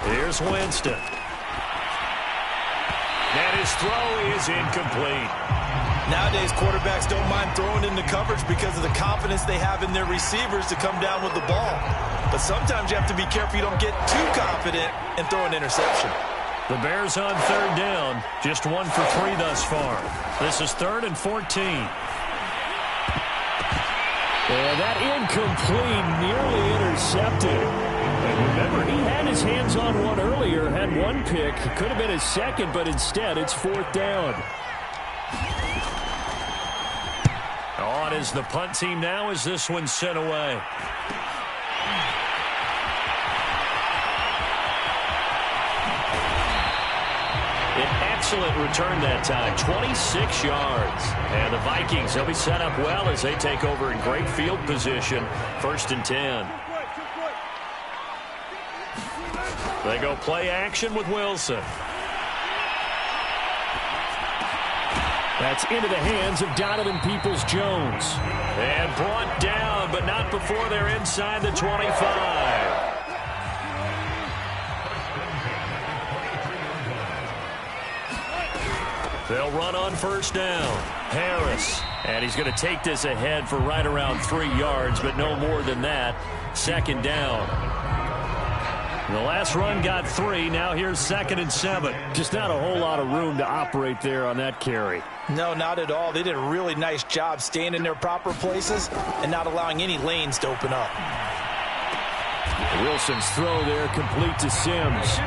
Here's Winston. And his throw is incomplete. Nowadays, quarterbacks don't mind throwing into coverage because of the confidence they have in their receivers to come down with the ball. But sometimes you have to be careful you don't get too confident and throw an interception. The Bears on 3rd down. Just 1 for 3 thus far. This is 3rd and 14. And that incomplete, nearly intercepted. And remember, he had his hands on one earlier, had 1 pick. Could have been his 2nd, but instead it's 4th down. On is the punt team now as this one's sent away. An excellent return that time, 26 yards. And the Vikings, they'll be set up well as they take over in great field position. 1st and 10. They go play action with Wilson. That's into the hands of Donovan Peoples-Jones. And brought down, but not before they're inside the 25. They'll run on 1st down. Harris. And he's going to take this ahead for right around 3 yards, but no more than that. 2nd down. The last run got 3. Now here's 2nd and 7. Just not a whole lot of room to operate there on that carry. No, not at all. They did a really nice job staying in their proper places and not allowing any lanes to open up. Wilson's throw there complete to Sims.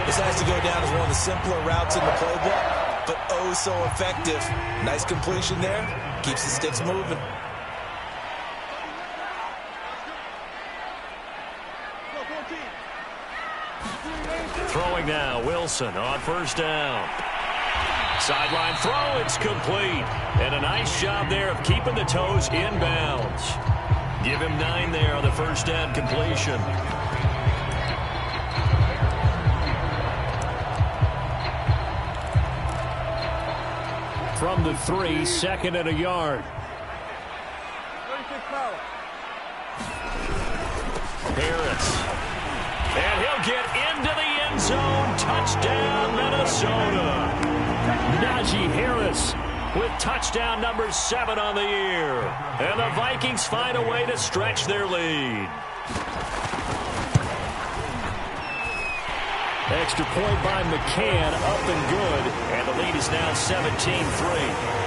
This has to go down as one of the simpler routes in the playbook, but oh so effective. Nice completion there. Keeps the sticks moving. Throwing now, Wilson on 1st down. Sideline throw, it's complete. And a nice job there of keeping the toes inbounds. Give him 9 there on the 1st down completion. From the 3, 2nd and a yard. Harris. And he'll get into the zone. Touchdown, Minnesota. Najee Harris with touchdown number 7 on the year. And the Vikings find a way to stretch their lead. Extra point by McCann, up and good. And the lead is now 17-3.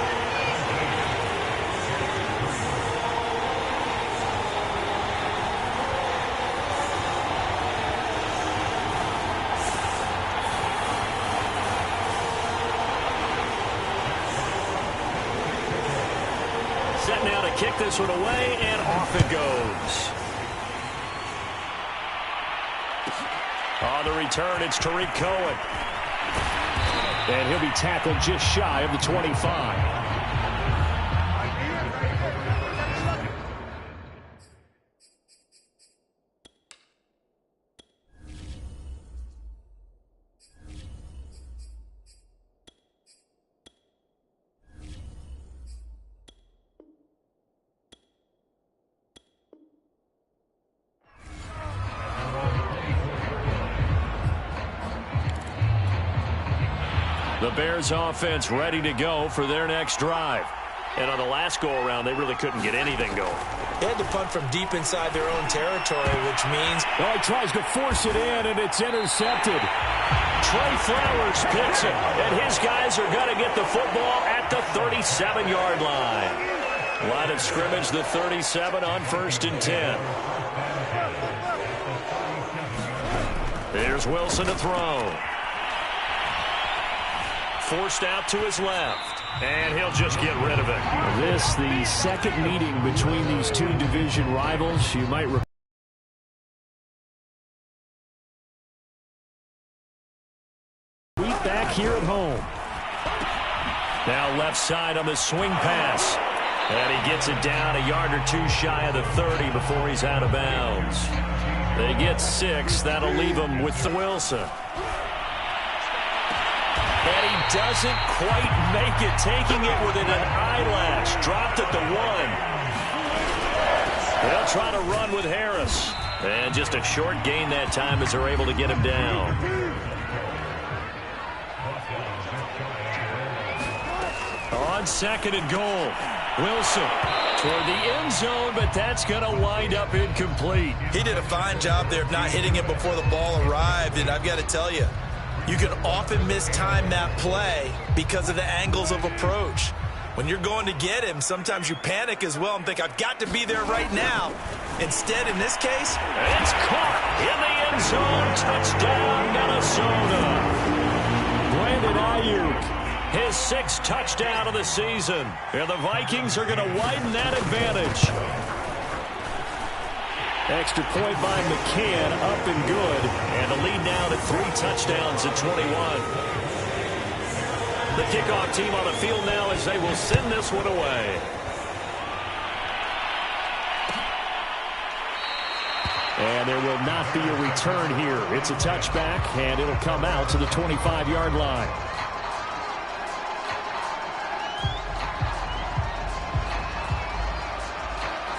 Set now to kick this one away, and off it goes. On the return, it's Tariq Cohen. And he'll be tackled just shy of the 25. The Bears offense ready to go for their next drive. And on the last go-around, they really couldn't get anything going. They had to punt from deep inside their own territory, which means... Oh, he tries to force it in, and it's intercepted. Trey Flowers picks it, and his guys are going to get the football at the 37-yard line. Line of scrimmage, the 37 on 1st and 10. Here's Wilson to throw. Forced out to his left, and he'll just get rid of it. This, the second meeting between these two division rivals. You might week back here at home. Now left side on the swing pass, and he gets it down a yard or two shy of the 30 before he's out of bounds. They get 6. That'll leave him with Wilson. And he doesn't quite make it, taking it within an eyelash. Dropped at the 1. They'll try to run with Harris. And just a short gain that time as they're able to get him down. On 2nd and goal, Wilson toward the end zone, but that's going to wind up incomplete. He did a fine job there of not hitting it before the ball arrived, and I've got to tell you, you can often mistime that play because of the angles of approach. When you're going to get him, sometimes you panic as well and think, I've got to be there right now. Instead, in this case, it's caught in the end zone. Touchdown, Minnesota. Brandon Ayuk, his 6th touchdown of the season. And the Vikings are going to widen that advantage. Extra point by McCann, up and good. And the lead now to 3 touchdowns at 21. The kickoff team on the field now as they will send this one away. And there will not be a return here. It's a touchback, and it'll come out to the 25-yard line.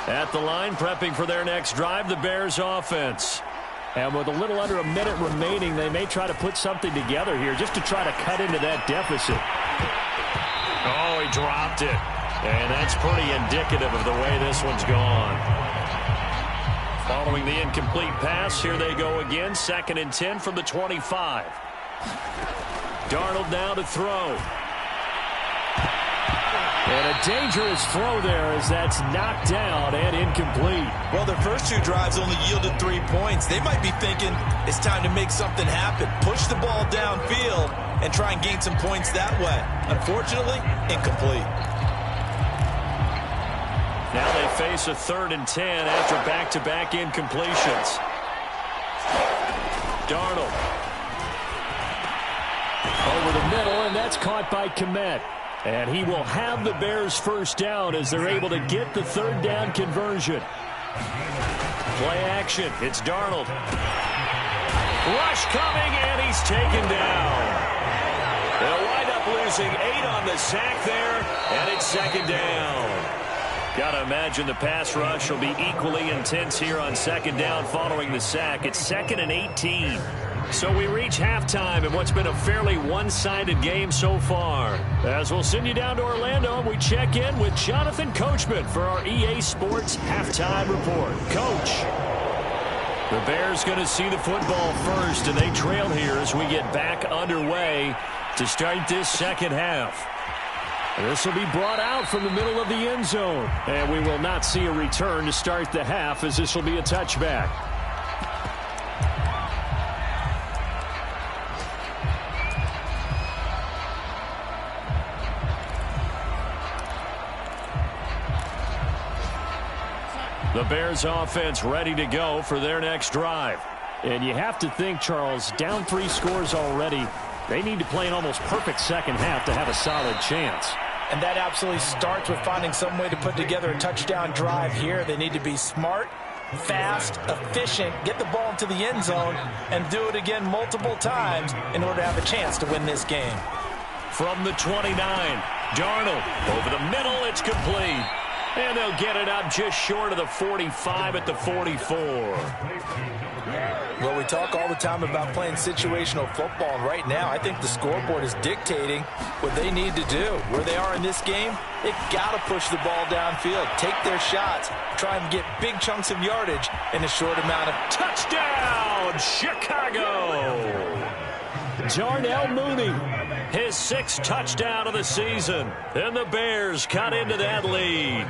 At the line, prepping for their next drive, the Bears offense. And with a little under a minute remaining, they may try to put something together here just to try to cut into that deficit. Oh, he dropped it. And that's pretty indicative of the way this one's gone. Following the incomplete pass, here they go again. 2nd and 10 from the 25. Darnold now to throw. And a dangerous throw there as that's knocked down and incomplete. Well, their first 2 drives only yielded 3 points. They might be thinking it's time to make something happen. Push the ball downfield and try and gain some points that way. Unfortunately, incomplete. Now they face a 3rd and 10 after back-to-back incompletions. Darnold. Over the middle, and that's caught by Kmet. And he will have the Bears first down as they're able to get the 3rd down conversion. Play action. It's Darnold. Rush coming, and he's taken down. They'll wind up losing 8 on the sack there, and it's 2nd down. Got to imagine the pass rush will be equally intense here on 2nd down following the sack. It's 2nd and 18. So we reach halftime in what's been a fairly one-sided game so far. As we'll send you down to Orlando, and we check in with Jonathan Coachman for our EA Sports Halftime Report. Coach. The Bears going to see the football first, and they trail here as we get back underway to start this second half. This will be brought out from the middle of the end zone, and we will not see a return to start the half, as this will be a touchback. The Bears offense ready to go for their next drive. And you have to think, Charles, down 3 scores already. They need to play an almost perfect second half to have a solid chance. And that absolutely starts with finding some way to put together a touchdown drive here. They need to be smart, fast, efficient, get the ball into the end zone, and do it again multiple times in order to have a chance to win this game. From the 29, Darnold over the middle, it's complete. And they'll get it up just short of the 45 at the 44. Well, we talk all the time about playing situational football, and right now I think the scoreboard is dictating what they need to do. Where they are in this game, they've got to push the ball downfield, take their shots, try and get big chunks of yardage in a short amount of... Touchdown, Chicago! Darnell Mooney, his 6th touchdown of the season, and the Bears cut into that lead.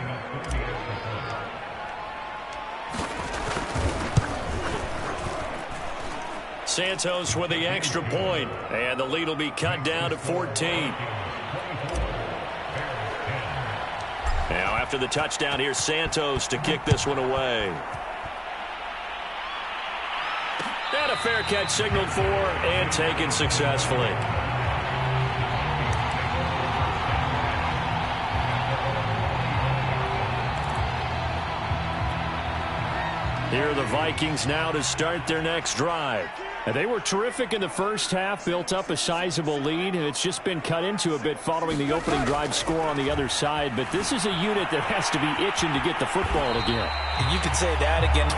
Santos with the extra point, and the lead will be cut down to 14. Now after the touchdown, here's Santos to kick this one away. And a fair catch signaled for and taken successfully. Here are the Vikings now to start their next drive. And they were terrific in the first half, built up a sizable lead, and it's just been cut into a bit following the opening drive score on the other side. But this is a unit that has to be itching to get the football again. You could say that against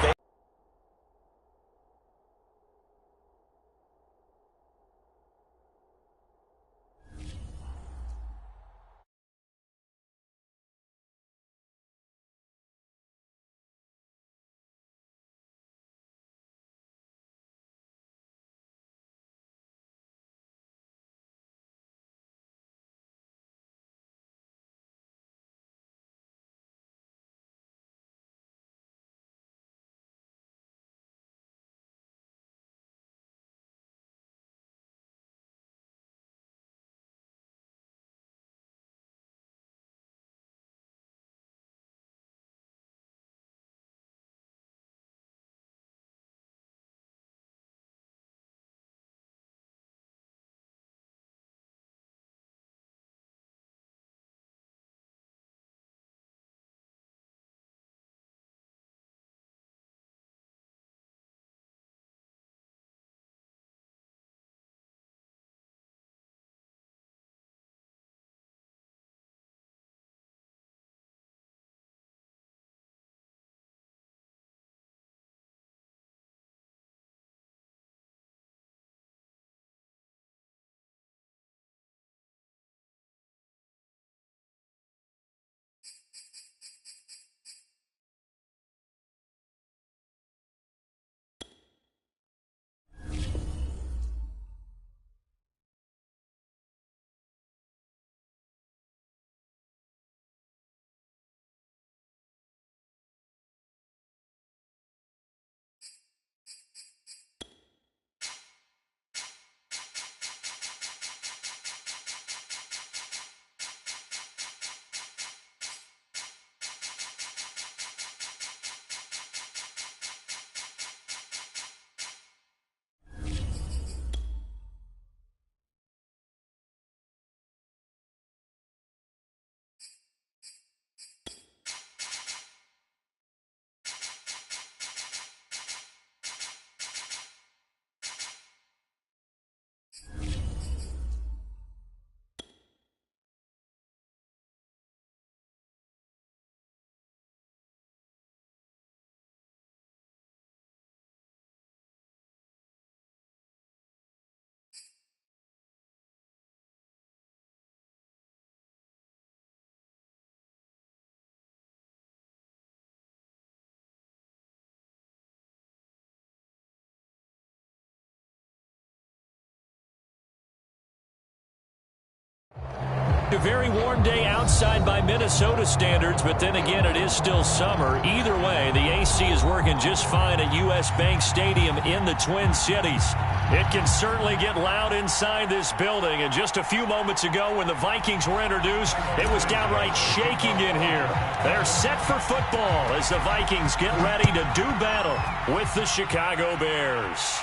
A very warm day outside by Minnesota standards, but then again, it is still summer. Either way, the AC is working just fine at U.S. Bank Stadium in the Twin Cities. It can certainly get loud inside this building, and just a few moments ago when the Vikings were introduced, it was downright shaking in here. They're set for football as the Vikings get ready to do battle with the Chicago Bears.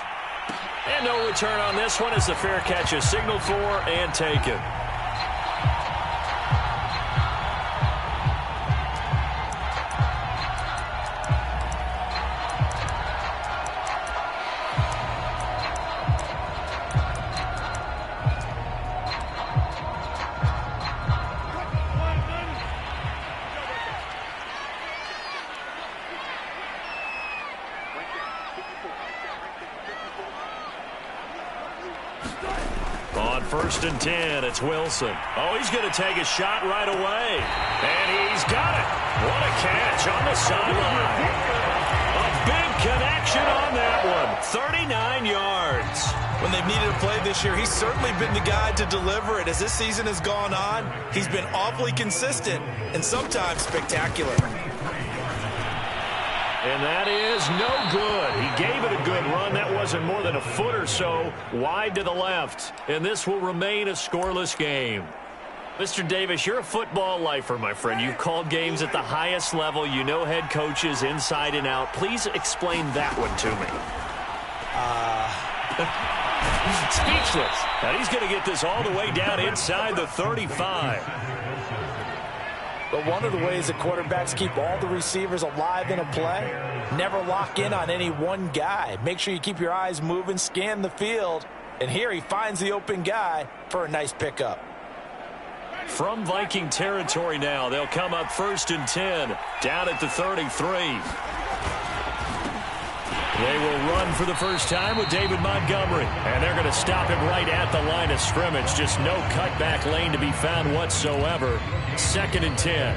And no return on this one as the fair catch is signaled for and taken. On 1st and 10, it's Wilson. Oh, he's going to take a shot right away. And he's got it. What a catch on the sideline. A big connection on that one. 39 yards. When they've needed a play this year, he's certainly been the guy to deliver it. As this season has gone on, he's been awfully consistent and sometimes spectacular. And that is no good. He gave it a good run. That wasn't more than a foot or so wide to the left. And this will remain a scoreless game. Mr. Davis, you're a football lifer, my friend. You've called games at the highest level. You know head coaches inside and out. Please explain that one to me. Speechless. And he's going to get this all the way down inside the 35. But one of the ways that quarterbacks keep all the receivers alive in a play, never lock in on any one guy. Make sure you keep your eyes moving, scan the field. And here he finds the open guy for a nice pickup. From Viking territory now, they'll come up 1st and 10, down at the 33. They will run for the first time with David Montgomery. And they're going to stop him right at the line of scrimmage. Just no cutback lane to be found whatsoever. 2nd and 10.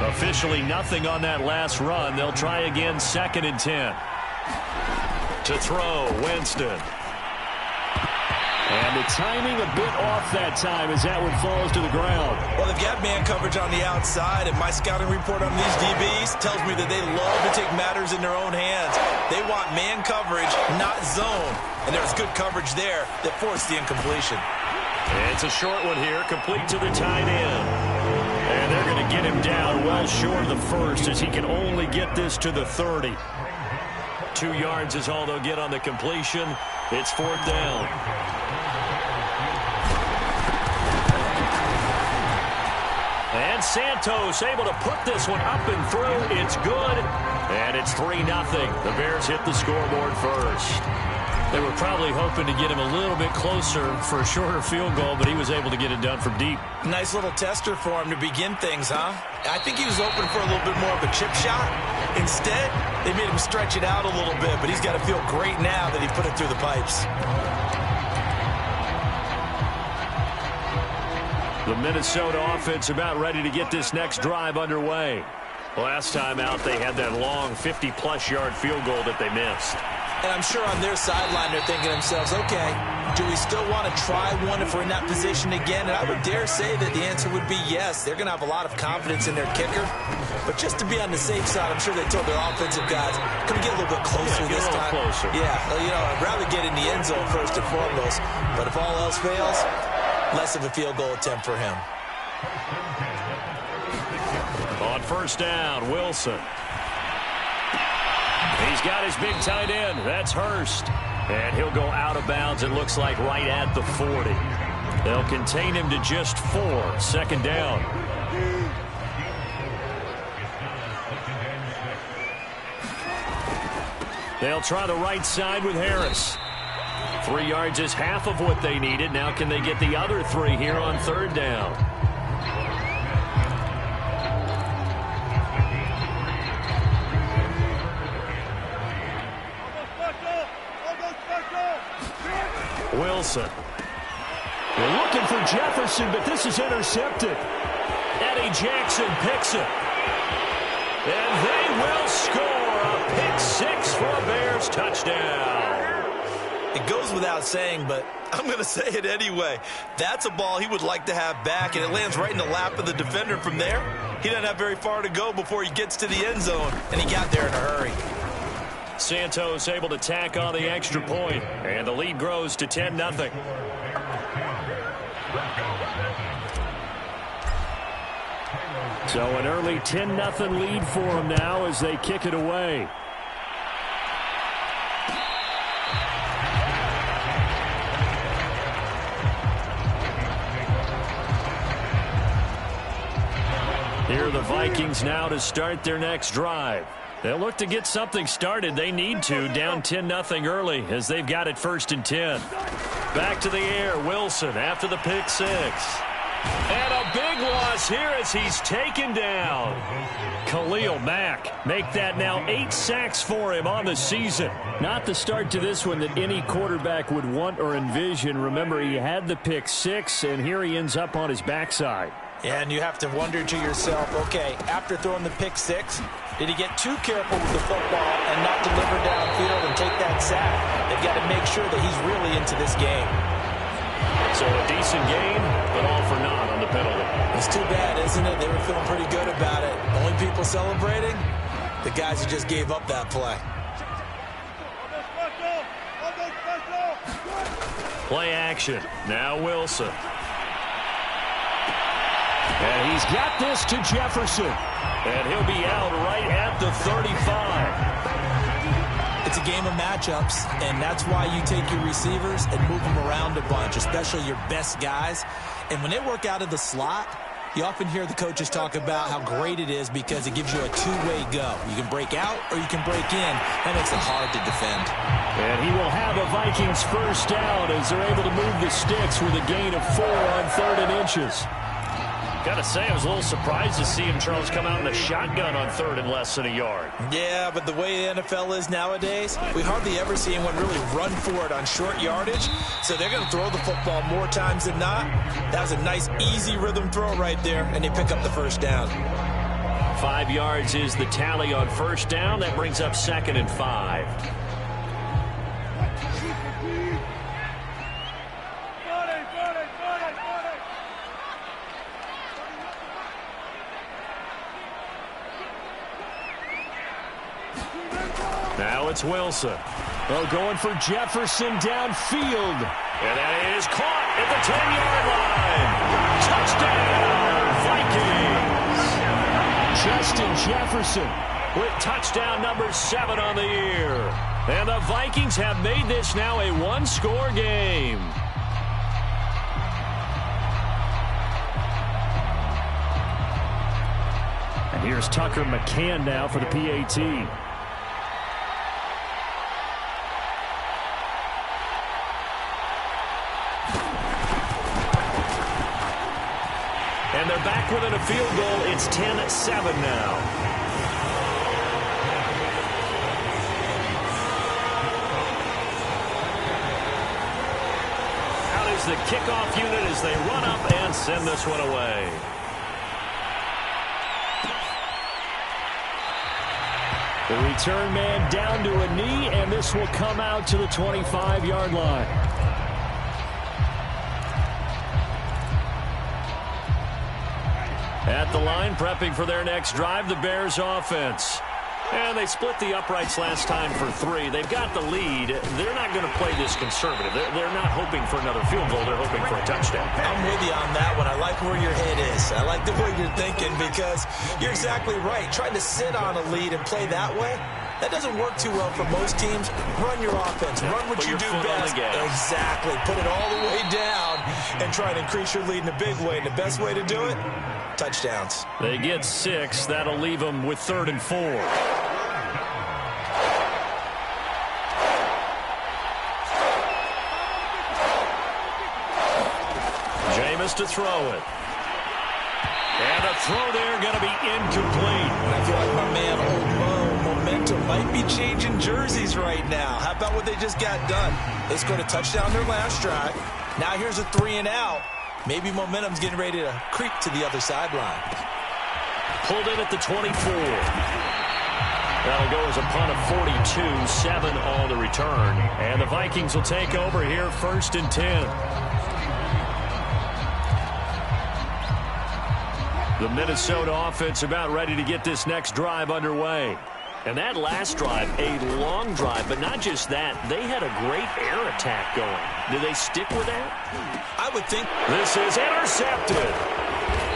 Officially nothing on that last run. They'll try again 2nd and 10. To throw, Winston. And the timing a bit off that time as that one falls to the ground. Well, they've got man coverage on the outside, and my scouting report on these DBs tells me that they love to take matters in their own hands. They want man coverage, not zone. And there's good coverage there that forced the incompletion. It's a short one here, complete to the tight end. And they're going to get him down well short of the first as he can only get this to the 30. 2 yards is all they'll get on the completion. It's 4th down. And Santos able to put this one up and through. It's good. And it's 3-0. The Bears hit the scoreboard first. They were probably hoping to get him a little bit closer for a shorter field goal, but he was able to get it done from deep. Nice little tester for him to begin things, huh? I think he was open for a little bit more of a chip shot. Instead, they made him stretch it out a little bit, but he's got to feel great now that he put it through the pipes. The Minnesota offense about ready to get this next drive underway. Last time out, they had that long 50-plus yard field goal that they missed. And I'm sure on their sideline they're thinking to themselves, okay, do we still want to try one if we're in that position again? And I would dare say that the answer would be yes. They're going to have a lot of confidence in their kicker. But just to be on the safe side, I'm sure they told their offensive guys, can we get a little bit closer this time? Closer. Yeah, well, you know, I'd rather get in the end zone first and foremost. But if all else fails, less of a field goal attempt for him. On 1st down, Wilson. He's got his big tight end. That's Hurst. And he'll go out of bounds, it looks like, right at the 40. They'll contain him to just 4. 2nd down. They'll try the right side with Harris. 3 yards is half of what they needed. Now can they get the other 3 here on 3rd down? Wilson. They're looking for Jefferson, but this is intercepted. Eddie Jackson picks it. And they will score a pick 6 for a Bears touchdown. It goes without saying, but I'm going to say it anyway. That's a ball he would like to have back, and it lands right in the lap of the defender. From there, he doesn't have very far to go before he gets to the end zone, and he got there in a hurry. Santos able to tack on the extra point, and the lead grows to 10-0. So an early 10-0 lead for them now as they kick it away. Here are the Vikings now to start their next drive. They'll look to get something started. They need to, down 10-0 early as they've got it 1st and 10. Back to the air, Wilson after the pick six. And a big loss here as he's taken down. Khalil Mack make that now 8 sacks for him on the season. Not the start to this one that any quarterback would want or envision. Remember, he had the pick six, and here he ends up on his backside. Yeah, and you have to wonder to yourself, okay, after throwing the pick six, did he get too careful with the football and not deliver downfield and take that sack? They've got to make sure that he's really into this game. So a decent game, but all for naught on the penalty. It's too bad, isn't it? They were feeling pretty good about it. Only people celebrating, the guys who just gave up that play. Play action. Now Wilson. And he's got this to Jefferson. And he'll be out right at the 35. It's a game of matchups, and that's why you take your receivers and move them around a bunch, especially your best guys. And when they work out of the slot, you often hear the coaches talk about how great it is because it gives you a two-way go. You can break out or you can break in. That makes it hard to defend. And he will have a Vikings first down as they're able to move the sticks with a gain of 4 on 3rd and inches. Gotta say, I was a little surprised to see him, Charles, come out in a shotgun on 3rd and less than a yard. Yeah, but the way the NFL is nowadays, we hardly ever see anyone really run for it on short yardage. So they're going to throw the football more times than not. That was a nice, easy rhythm throw right there, and they pick up the first down. 5 yards is the tally on first down. That brings up 2nd and 5. Now it's Wilson. Oh, going for Jefferson downfield. And that is caught at the 10-yard line. Touchdown, Vikings. Justin Jefferson with touchdown number 7 on the year. And the Vikings have made this now a one-score game. And here's Tucker McCann now for the PAT. And they're back within a field goal. It's 10-7 now. Out is the kickoff unit as they run up and send this one away. The return man down to a knee, and this will come out to the 25-yard line. At the line, prepping for their next drive, the Bears offense. And they split the uprights last time for 3. They've got the lead. They're not going to play this conservative. They're not hoping for another field goal. They're hoping for a touchdown. I'm with you on that one. I like where your head is. I like the way you're thinking because you're exactly right. Trying to sit on a lead and play that way, that doesn't work too well for most teams. Run your offense. Run what you do best. Exactly. Put it all the way down and try to increase your lead in a big way. And the best way to do it, touchdowns. They get 6. That'll leave them with 3rd and 4. Jameis to throw it. And a throw there going to be incomplete. And I feel like my man, Old Mo, momentum might be changing jerseys right now. How about what they just got done? They scored a touchdown their last drive. Now here's a 3 and out. Maybe momentum's getting ready to creep to the other sideline. Pulled in at the 24. That'll go as a punt of 42, 7 on the return. And the Vikings will take over here, 1st and 10. The Minnesota offense about ready to get this next drive underway. And that last drive, a long drive, but not just that. They had a great air attack going. Do they stick with that? I would think. This is intercepted.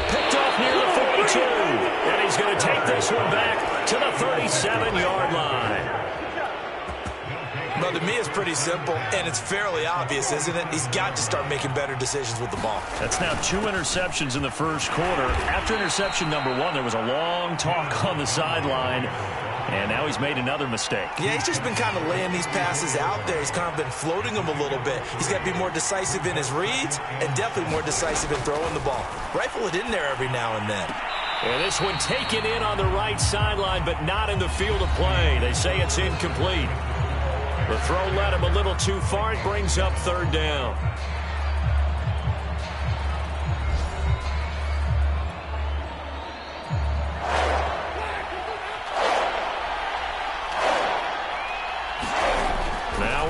Picked off near the 42. And he's going to take this one back to the 37-yard line. Well, to me, it's pretty simple, and it's fairly obvious, isn't it? He's got to start making better decisions with the ball. That's now 2 interceptions in the first quarter. After interception number 1, there was a long talk on the sideline. And now he's made another mistake. Yeah, he's just been kind of laying these passes out there. He's kind of been floating them a little bit. He's got to be more decisive in his reads and definitely more decisive in throwing the ball. Rifle it in there every now and then. And this one taken in on the right sideline, but not in the field of play. They say it's incomplete. The throw led him a little too far. It brings up 3rd down.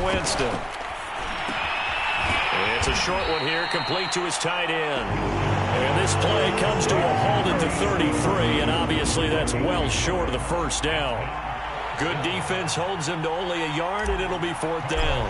Winston. It's a short one here, complete to his tight end. And this play comes to a halt at the 33, and obviously that's well short of the 1st down. Good defense holds him to only a yard, and it'll be 4th down.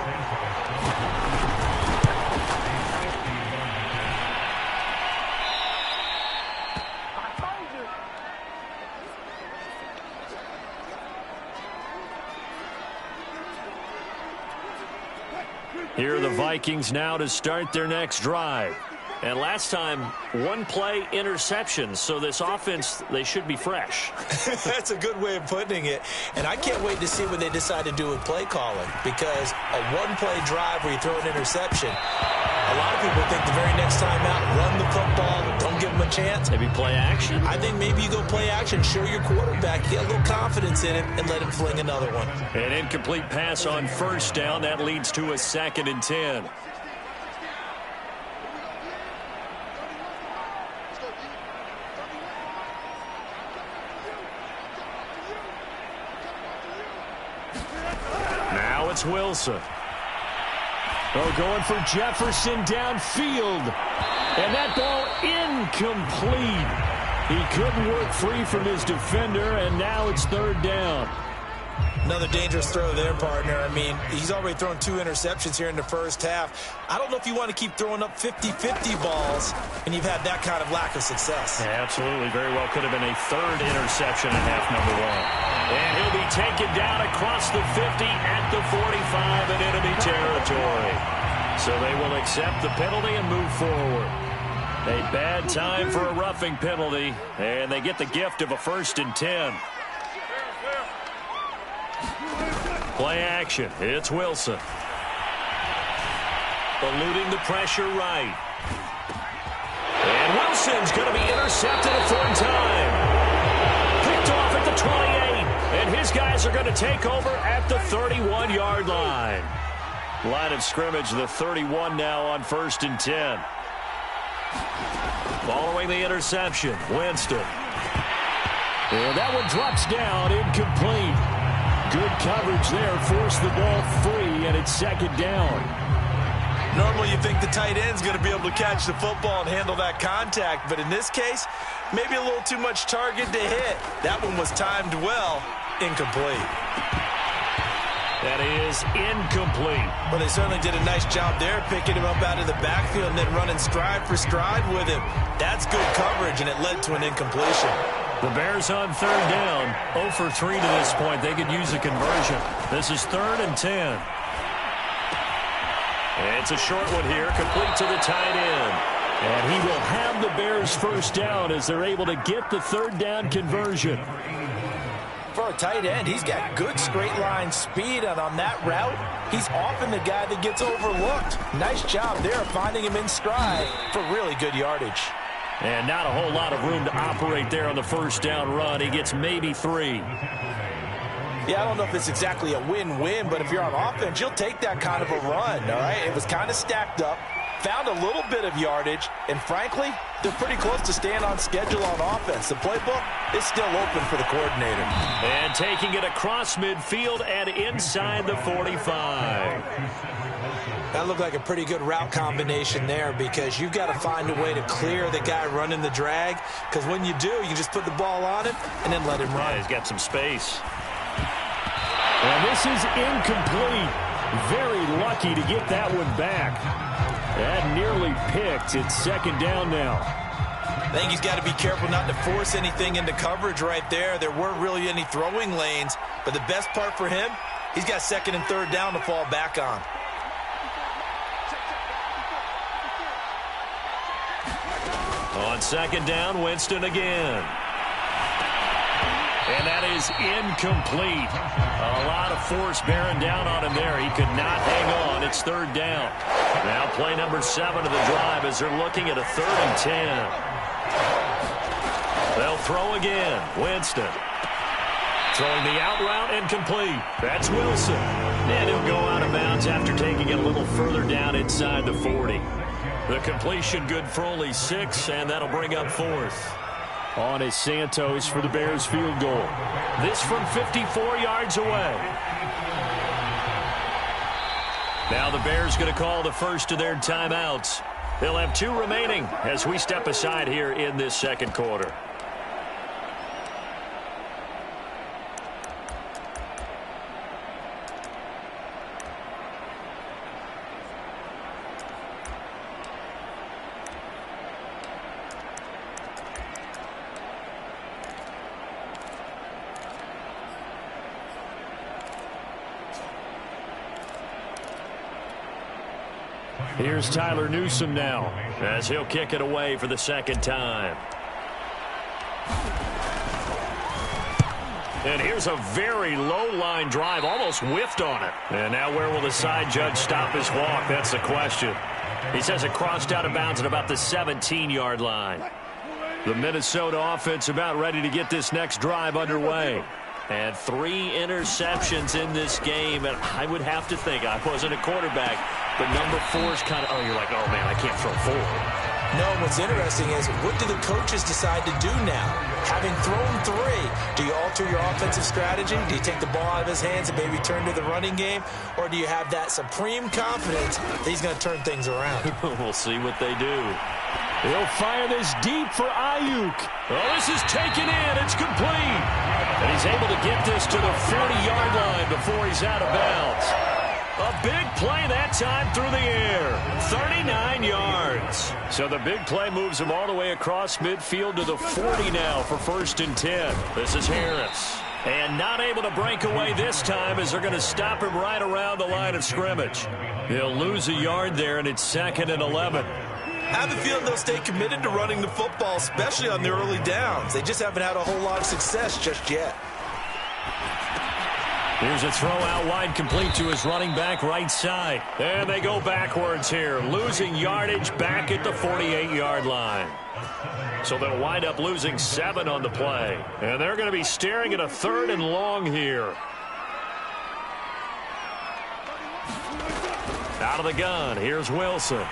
Here are the Vikings now to start their next drive. And last time, 1 play interception. So this offense, they should be fresh. That's a good way of putting it. And I can't wait to see what they decide to do with play calling. Because a 1-play drive where you throw an interception, a lot of people think the very next time out, run the football, don't give them a chance. Maybe play action? I think maybe you go play action, show your quarterback, get a little confidence in him, and let him fling another one. An incomplete pass on 1st down. That leads to a 2nd and 10. Now it's Wilson. Oh, going for Jefferson downfield. And that ball incomplete. He couldn't work free from his defender, and now it's 3rd down. Another dangerous throw there, partner. I mean, he's already thrown 2 interceptions here in the first half. I don't know if you want to keep throwing up 50-50 balls, and you've had that kind of lack of success. Yeah, absolutely. Very well could have been a 3rd interception in half number 1. And he'll be taken down across the 50 at the 45 in enemy territory. So they will accept the penalty and move forward. A bad time for a roughing penalty, and they get the gift of a 1st and 10. Play action. It's Wilson. Eluding the pressure right. And Wilson's going to be intercepted a 3rd time. Picked off at the 28. And his guys are going to take over at the 31-yard line. Line of scrimmage, the 31 now on 1st and 10. Following the interception, Winston. And that one drops down, incomplete. Good coverage there, forced the ball free, and it's 2nd down. Normally you think the tight end's going to be able to catch the football and handle that contact, but in this case, maybe a little too much target to hit. That one was timed well, incomplete. That is incomplete. Well, they certainly did a nice job there, picking him up out of the backfield and then running stride for stride with him. That's good coverage, and it led to an incompletion. The Bears on 3rd down, 0 for 3 to this point. They could use a conversion. This is 3rd and 10. It's a short one here, complete to the tight end. And he will have the Bears 1st down as they're able to get the 3rd down conversion. For a tight end, he's got good straight line speed, and on that route, he's often the guy that gets overlooked. Nice job there finding him in stride for really good yardage. And not a whole lot of room to operate there on the 1st down run. He gets maybe 3. Yeah, I don't know if it's exactly a win-win, but if you're on offense, you'll take that kind of a run, all right? It was kind of stacked up. found a little bit of yardage, and frankly, they're pretty close to staying on schedule on offense. The playbook is still open for the coordinator. And taking it across midfield and inside the 45. That looked like a pretty good route combination there, because you've got to find a way to clear the guy running the drag, because when you do, you just put the ball on him and then let him run. Yeah, he's got some space. And this is incomplete. Very lucky to get that one back. That nearly picked. It's second down now. I think he's got to be careful not to force anything into coverage right there. There weren't really any throwing lanes, but the best part for him, he's got second and third down to fall back on. On second down, Winston again. And that is incomplete. A lot of force bearing down on him there. He could not hang on. It's third down. Now play number 7 of the drive as they're looking at a 3rd and 10. They'll throw again. Winston. Throwing the out route and complete. That's Wilson. And he'll go out of bounds after taking it a little further down inside the 40. The completion good for only 6, and that'll bring up 4th. On is Santos for the Bears field goal. This from 54 yards away. Now the Bears going to call the first of their timeouts. They'll have 2 remaining as we step aside here in this second quarter. Here's Tyler Newsome now, as he'll kick it away for the second time. And here's a very low-line drive, almost whiffed on it. And now where will the side judge stop his walk? That's the question. He says it crossed out of bounds at about the 17-yard line. The Minnesota offense about ready to get this next drive underway. And 3 interceptions in this game, and I would have to think, I wasn't a quarterback, but number 4's kind of, you're like, oh, man, I can't throw 4. No, what's interesting is, what do the coaches decide to do now? Having thrown 3, do you alter your offensive strategy? Do you take the ball out of his hands and maybe turn to the running game? Or do you have that supreme confidence that he's going to turn things around? We'll see what they do. He'll fire this deep for Ayuk. Oh, this is taken in. It's complete. And he's able to get this to the 40-yard line before he's out of bounds. A big play that time through the air. 39 yards. So the big play moves him all the way across midfield to the 40 now for 1st and 10. This is Harris. And not able to break away this time as they're going to stop him right around the line of scrimmage. He'll lose a yard there, and it's 2nd and 11. I have a feeling they'll stay committed to running the football, especially on the early downs. They just haven't had a whole lot of success just yet. Here's a throw out wide, complete to his running back right side. And they go backwards here, losing yardage back at the 48-yard line. So they'll wind up losing 7 on the play. And they're going to be staring at a 3rd and long here. Out of the gun, here's Wilson.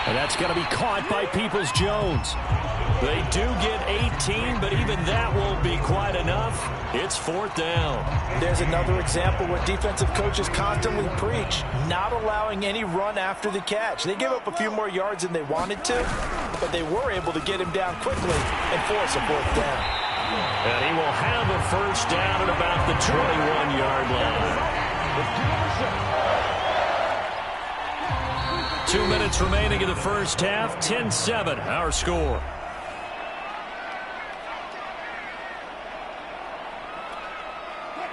And that's going to be caught by Peoples-Jones. They do get 18, but even that won't be quite enough. It's 4th down. There's another example where defensive coaches constantly preach, not allowing any run after the catch. They give up a few more yards than they wanted to, but they were able to get him down quickly and force a 4th down. And he will have a 1st down at about the 21-yard line. 2 minutes remaining in the first half. 10-7, our score.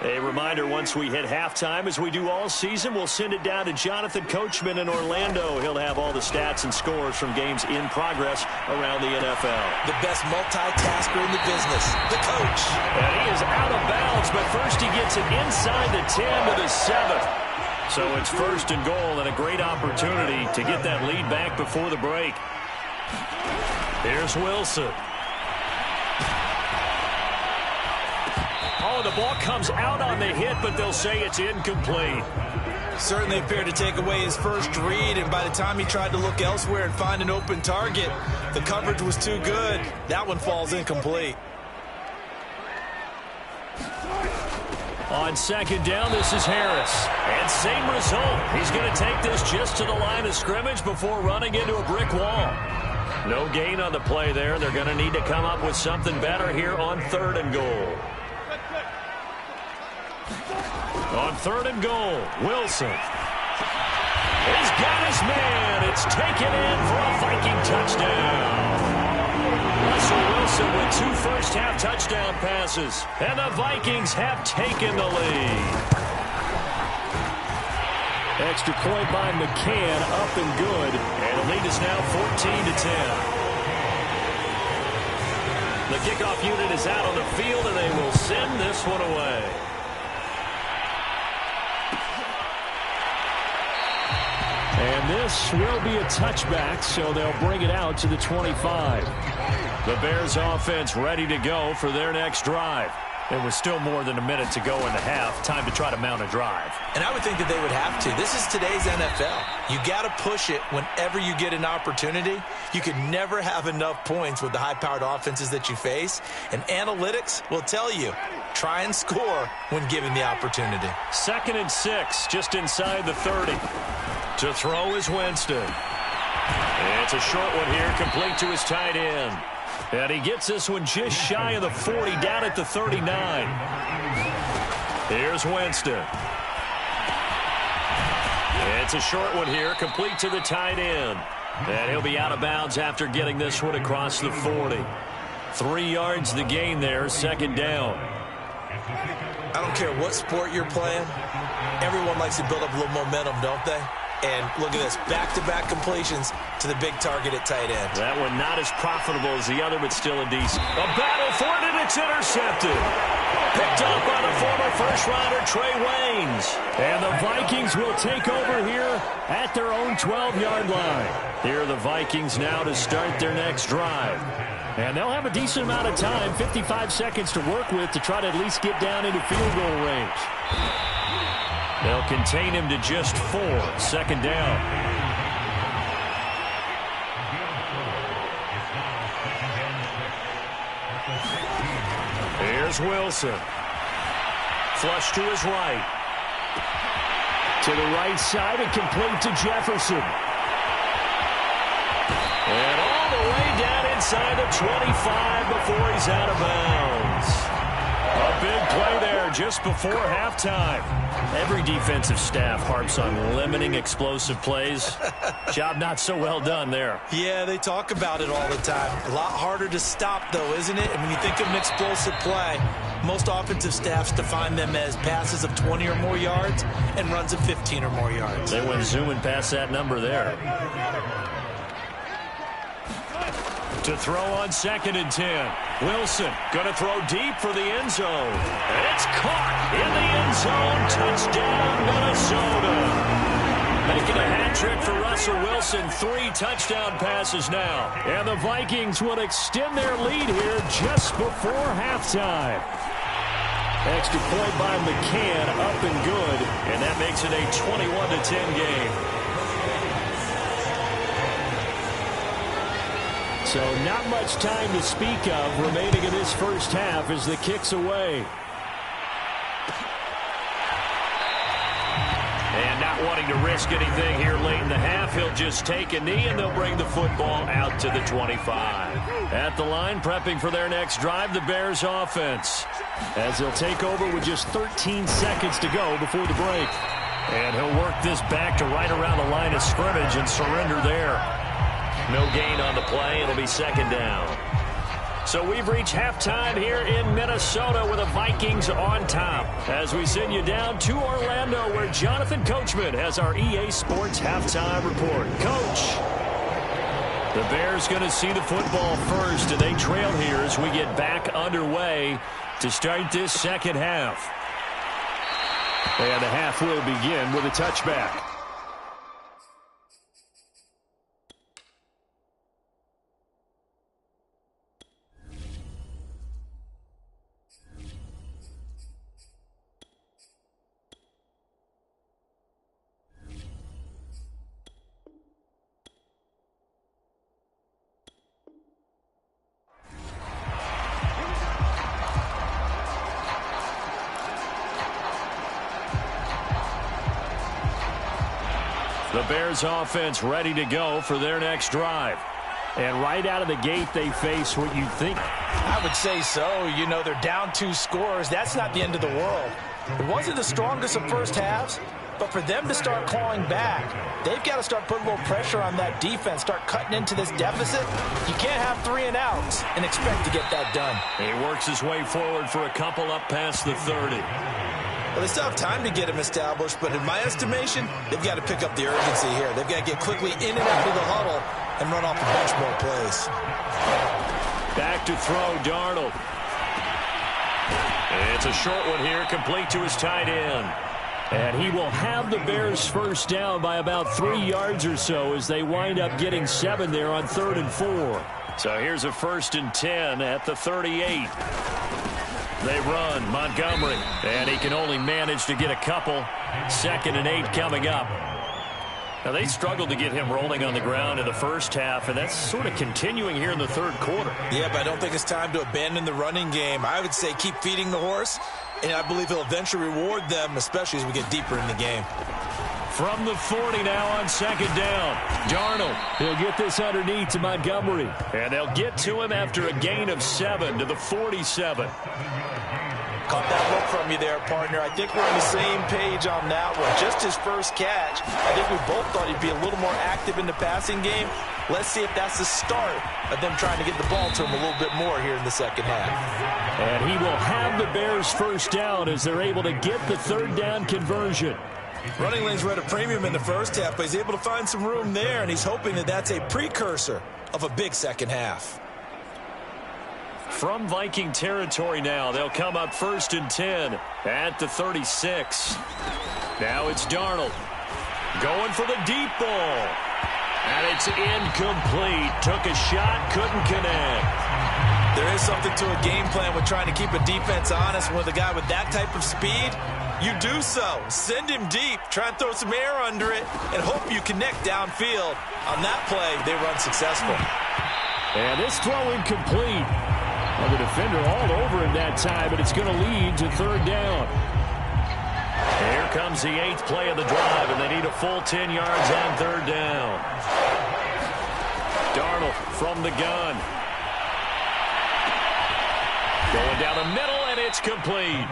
A reminder, once we hit halftime, as we do all season, we'll send it down to Jonathan Coachman in Orlando. He'll have all the stats and scores from games in progress around the NFL. The best multitasker in the business, the coach. And he is out of bounds, but first he gets it inside the 10 to the 7. So it's 1st and goal, and a great opportunity to get that lead back before the break. Here's Wilson. Oh, the ball comes out on the hit, but they'll say it's incomplete. Certainly appeared to take away his first read, and by the time he tried to look elsewhere and find an open target, the coverage was too good. That one falls incomplete. On second down, this is Harris. And same result. He's going to take this just to the line of scrimmage before running into a brick wall. No gain on the play there. They're going to need to come up with something better here on 3rd and goal. On 3rd and goal, Wilson. He's got his man. It's taken in for a Viking touchdown. Russell Wilson with 2 first-half touchdown passes. And the Vikings have taken the lead. Extra point by McCann, up and good. And the lead is now 14-10. The kickoff unit is out on the field, and they will send this one away. And this will be a touchback, so they'll bring it out to the 25. The Bears offense ready to go for their next drive. There was still more than a minute to go in the half. Time to try to mount a drive. And I would think that they would have to. This is today's NFL. You got to push it whenever you get an opportunity. You can never have enough points with the high-powered offenses that you face. And analytics will tell you, try and score when given the opportunity. 2nd and 6, just inside the 30. To throw is Winston. It's a short one here, complete to his tight end. And he gets this one just shy of the 40, down at the 39. Here's Winston. It's a short one here, complete to the tight end. And he'll be out of bounds after getting this one across the 40. 3 yards the gain there, 2nd down. I don't care what sport you're playing. Everyone likes to build up a little momentum, don't they? And look at this, back-to-back completions to the big target at tight end. That one not as profitable as the other, but still a decent. A battle for it, and it's intercepted. Picked up by the former first-rounder Trey Waynes. And the Vikings will take over here at their own 12-yard line. Here are the Vikings now to start their next drive. And they'll have a decent amount of time, 55 seconds to work with, to try to at least get down into field goal range. They'll contain him to just 4. 2nd down. Here's Wilson. Flush to his right. To the right side and complete to Jefferson. And all the way down inside the 25 before he's out of bounds. A big play there just before halftime. Every defensive staff harps on limiting explosive plays. Job not so well done there. Yeah, they talk about it all the time. A lot harder to stop, though, isn't it? And when you think of an explosive play, most offensive staffs define them as passes of 20 or more yards and runs of 15 or more yards. They went zooming past that number there. To throw on 2nd and 10. Wilson going to throw deep for the end zone. And it's caught in the end zone. Touchdown, Minnesota. Making a hat trick for Russell Wilson. 3 touchdown passes now. And the Vikings will extend their lead here just before halftime. Extra point by McCann, up and good. And that makes it a 21-10 game. So not much time to speak of remaining in this first half as the kick's away. And not wanting to risk anything here late in the half, he'll just take a knee and they'll bring the football out to the 25. At the line, prepping for their next drive, the Bears offense. As they'll take over with just 13 seconds to go before the break. And he'll work this back to right around the line of scrimmage and surrender there. No gain on the play. It'll be 2nd down. So we've reached halftime here in Minnesota with the Vikings on top. As we send you down to Orlando where Jonathan Coachman has our EA Sports halftime report. Coach. The Bears going to see the football first, and they trail here as we get back underway to start this second half. And the half will begin with a touchback. The Bears offense ready to go for their next drive. And right out of the gate, they face what you think. I would say so. You know, they're down 2 scores. That's not the end of the world. It wasn't the strongest of first halves, but for them to start clawing back, they've got to start putting a little pressure on that defense, start cutting into this deficit. You can't have 3 and outs and expect to get that done. He works his way forward for a couple up past the 30. Well, they still have time to get him established, but in my estimation, they've got to pick up the urgency here. They've got to get quickly in and out of the huddle and run off the bench more plays. Back to throw, Darnold. It's a short one here, complete to his tight end. And he will have the Bears first down by about 3 yards or so as they wind up getting 7 there on 3rd and 4. So here's a 1st and 10 at the 38. They run, Montgomery, and he can only manage to get a couple. 2nd and 8 coming up. Now, they struggled to get him rolling on the ground in the first half, and that's sort of continuing here in the 3rd quarter. Yeah, but I don't think it's time to abandon the running game. I would say keep feeding the horse, and I believe he'll eventually reward them, especially as we get deeper in the game. From the 40 now on 2nd down. Darnold, he'll get this underneath to Montgomery. And they'll get to him after a gain of 7 to the 47. Caught that look from you there, partner. I think we're on the same page on that one. Just his first catch. I think we both thought he'd be a little more active in the passing game. Let's see if that's the start of them trying to get the ball to him a little bit more here in the second half. And he will have the Bears first down as they're able to get the 3rd down conversion. Running lanes were at a premium in the first half, but he's able to find some room there, and he's hoping that that's a precursor of a big second half. From Viking territory now, they'll come up 1st and 10 at the 36. Now it's Darnold going for the deep ball. And it's incomplete. Took a shot, couldn't connect. There is something to a game plan with trying to keep a defense honest. With a guy with that type of speed, you do so. Send him deep, try and throw some air under it, and hope you connect downfield. On that play, they run successful. And this throw incomplete. Well, the defender all over him that time, but it's going to lead to 3rd down. Here comes the 8th play of the drive, and they need a full 10 yards on 3rd down. Darnold from the gun. Going down the middle, and it's complete.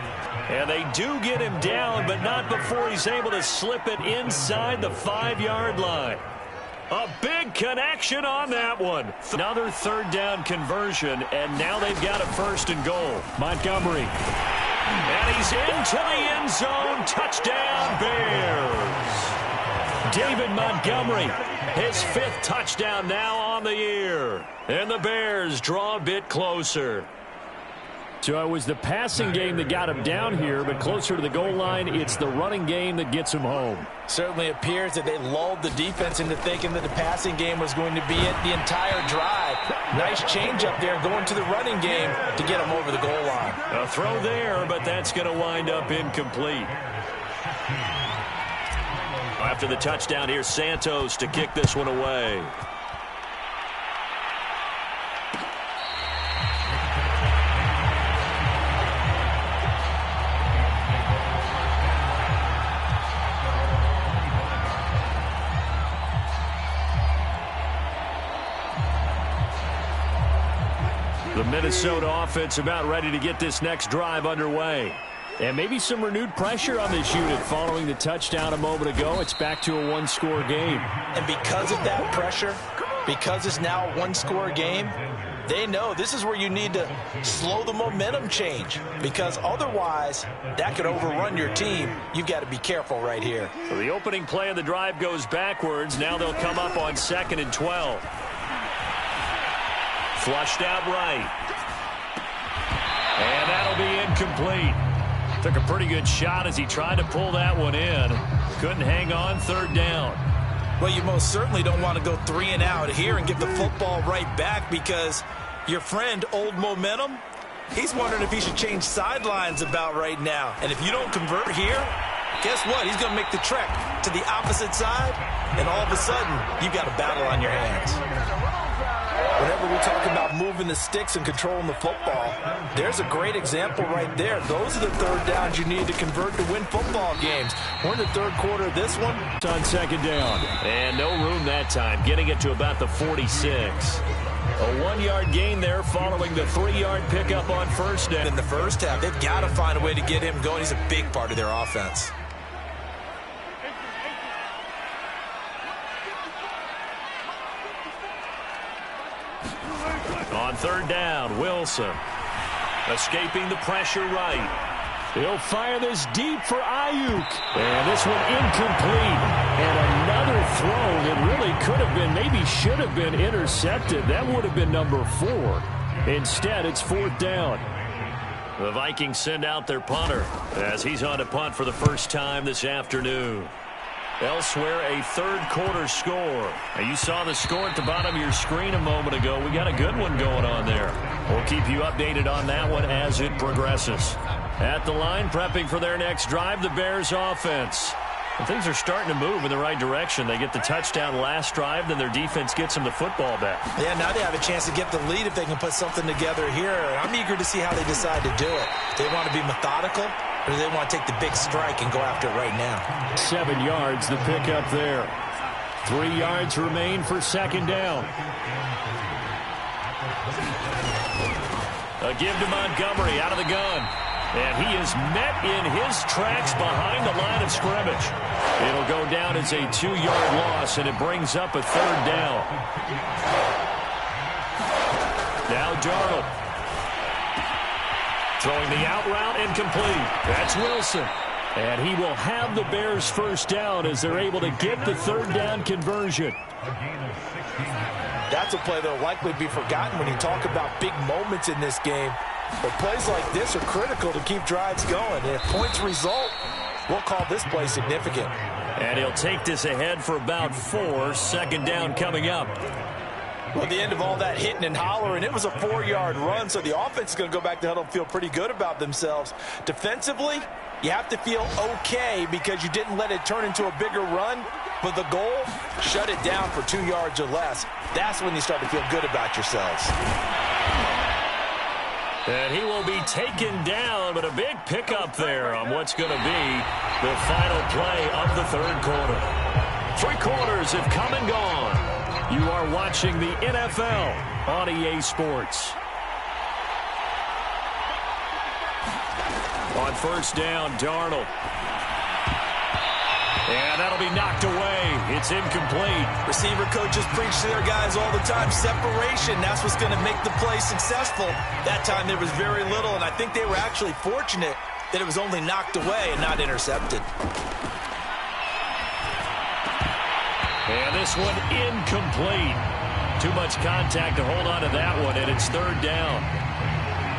And they do get him down, but not before he's able to slip it inside the 5-yard line. A big connection on that one. Another 3rd down conversion, and now they've got a 1st and goal. Montgomery. And he's into the end zone. Touchdown, Bears. David Montgomery, his 5th touchdown now on the year. And the Bears draw a bit closer. So it was the passing game that got him down here, but closer to the goal line, it's the running game that gets him home. Certainly appears that they lulled the defense into thinking that the passing game was going to be it the entire drive. Nice change up there going to the running game to get him over the goal line. A throw there, but that's going to wind up incomplete. After the touchdown, here's Santos to kick this one away. The Minnesota offense about ready to get this next drive underway. And maybe some renewed pressure on this unit following the touchdown a moment ago. It's back to a 1-score game. And because of that pressure, because it's now a 1-score game, they know this is where you need to slow the momentum change, because otherwise that could overrun your team. You've got to be careful right here. So the opening play of the drive goes backwards. Now they'll come up on 2nd and 12. Flushed out right. And that'll be incomplete. Took a pretty good shot as he tried to pull that one in. Couldn't hang on. 3rd down. Well, you most certainly don't want to go 3 and out here and get the football right back, because your friend, Old Momentum, he's wondering if he should change sidelines about right now. And if you don't convert here, guess what? He's going to make the trek to the opposite side, and all of a sudden, you've got a battle on your hands. whenever we talk about moving the sticks and controlling the football, there's a great example right there. Those are the third downs you need to convert to win football games. We're in the third quarter of this one. On second down. And no room that time, getting it to about the 46. A 1-yard gain there following the 3-yard pickup on first down. In the first half, they've got to find a way to get him going. He's a big part of their offense. On third down, Wilson escaping the pressure right. He'll fire this deep for Ayuk. And this one incomplete. And another throw that really could have been, maybe should have been intercepted. That would have been number 4. Instead, it's fourth down. The Vikings send out their punter as he's on to punt for the first time this afternoon. Elsewhere, a third quarter score. Now, you saw the score at the bottom of your screen a moment ago. We got a good one going on there. We'll keep you updated on that one as it progresses. At the line, prepping for their next drive, the Bears offense. And things are starting to move in the right direction. They get the touchdown last drive, then their defense gets them the football back. Yeah, now they have a chance to get the lead if they can put something together here. I'm eager to see how they decide to do it. They want to be methodical, or do they want to take the big strike and go after it right now? 7 yards, the pickup there. 3 yards remain for second down. A give to Montgomery out of the gun. And he is met in his tracks behind the line of scrimmage. It'll go down as a 2-yard loss, and it brings up a third down. Now Darnold. Throwing the out route incomplete. That's Wilson. And he will have the Bears first down as they're able to get the third down conversion. That's a play that will likely be forgotten when you talk about big moments in this game. But plays like this are critical to keep drives going. And if points result, we'll call this play significant. And he'll take this ahead for about 4. Second down coming up. Well, at the end of all that hitting and hollering, it was a 4-yard run, so the offense is going to go back to huddle and feel pretty good about themselves. Defensively, you have to feel okay because you didn't let it turn into a bigger run. But the goal, shut it down for 2 yards or less. That's when you start to feel good about yourselves. And he will be taken down, but a big pickup there on what's going to be the final play of the third quarter. 3 quarters have come and gone. You are watching the NFL on EA Sports. On first down, Darnold. And that'll be knocked away. It's incomplete. Receiver coaches preach to their guys all the time. Separation, that's what's going to make the play successful. That time there was very little, and I think they were actually fortunate that it was only knocked away and not intercepted. And this one incomplete. Too much contact to hold on to that one, and it's third down.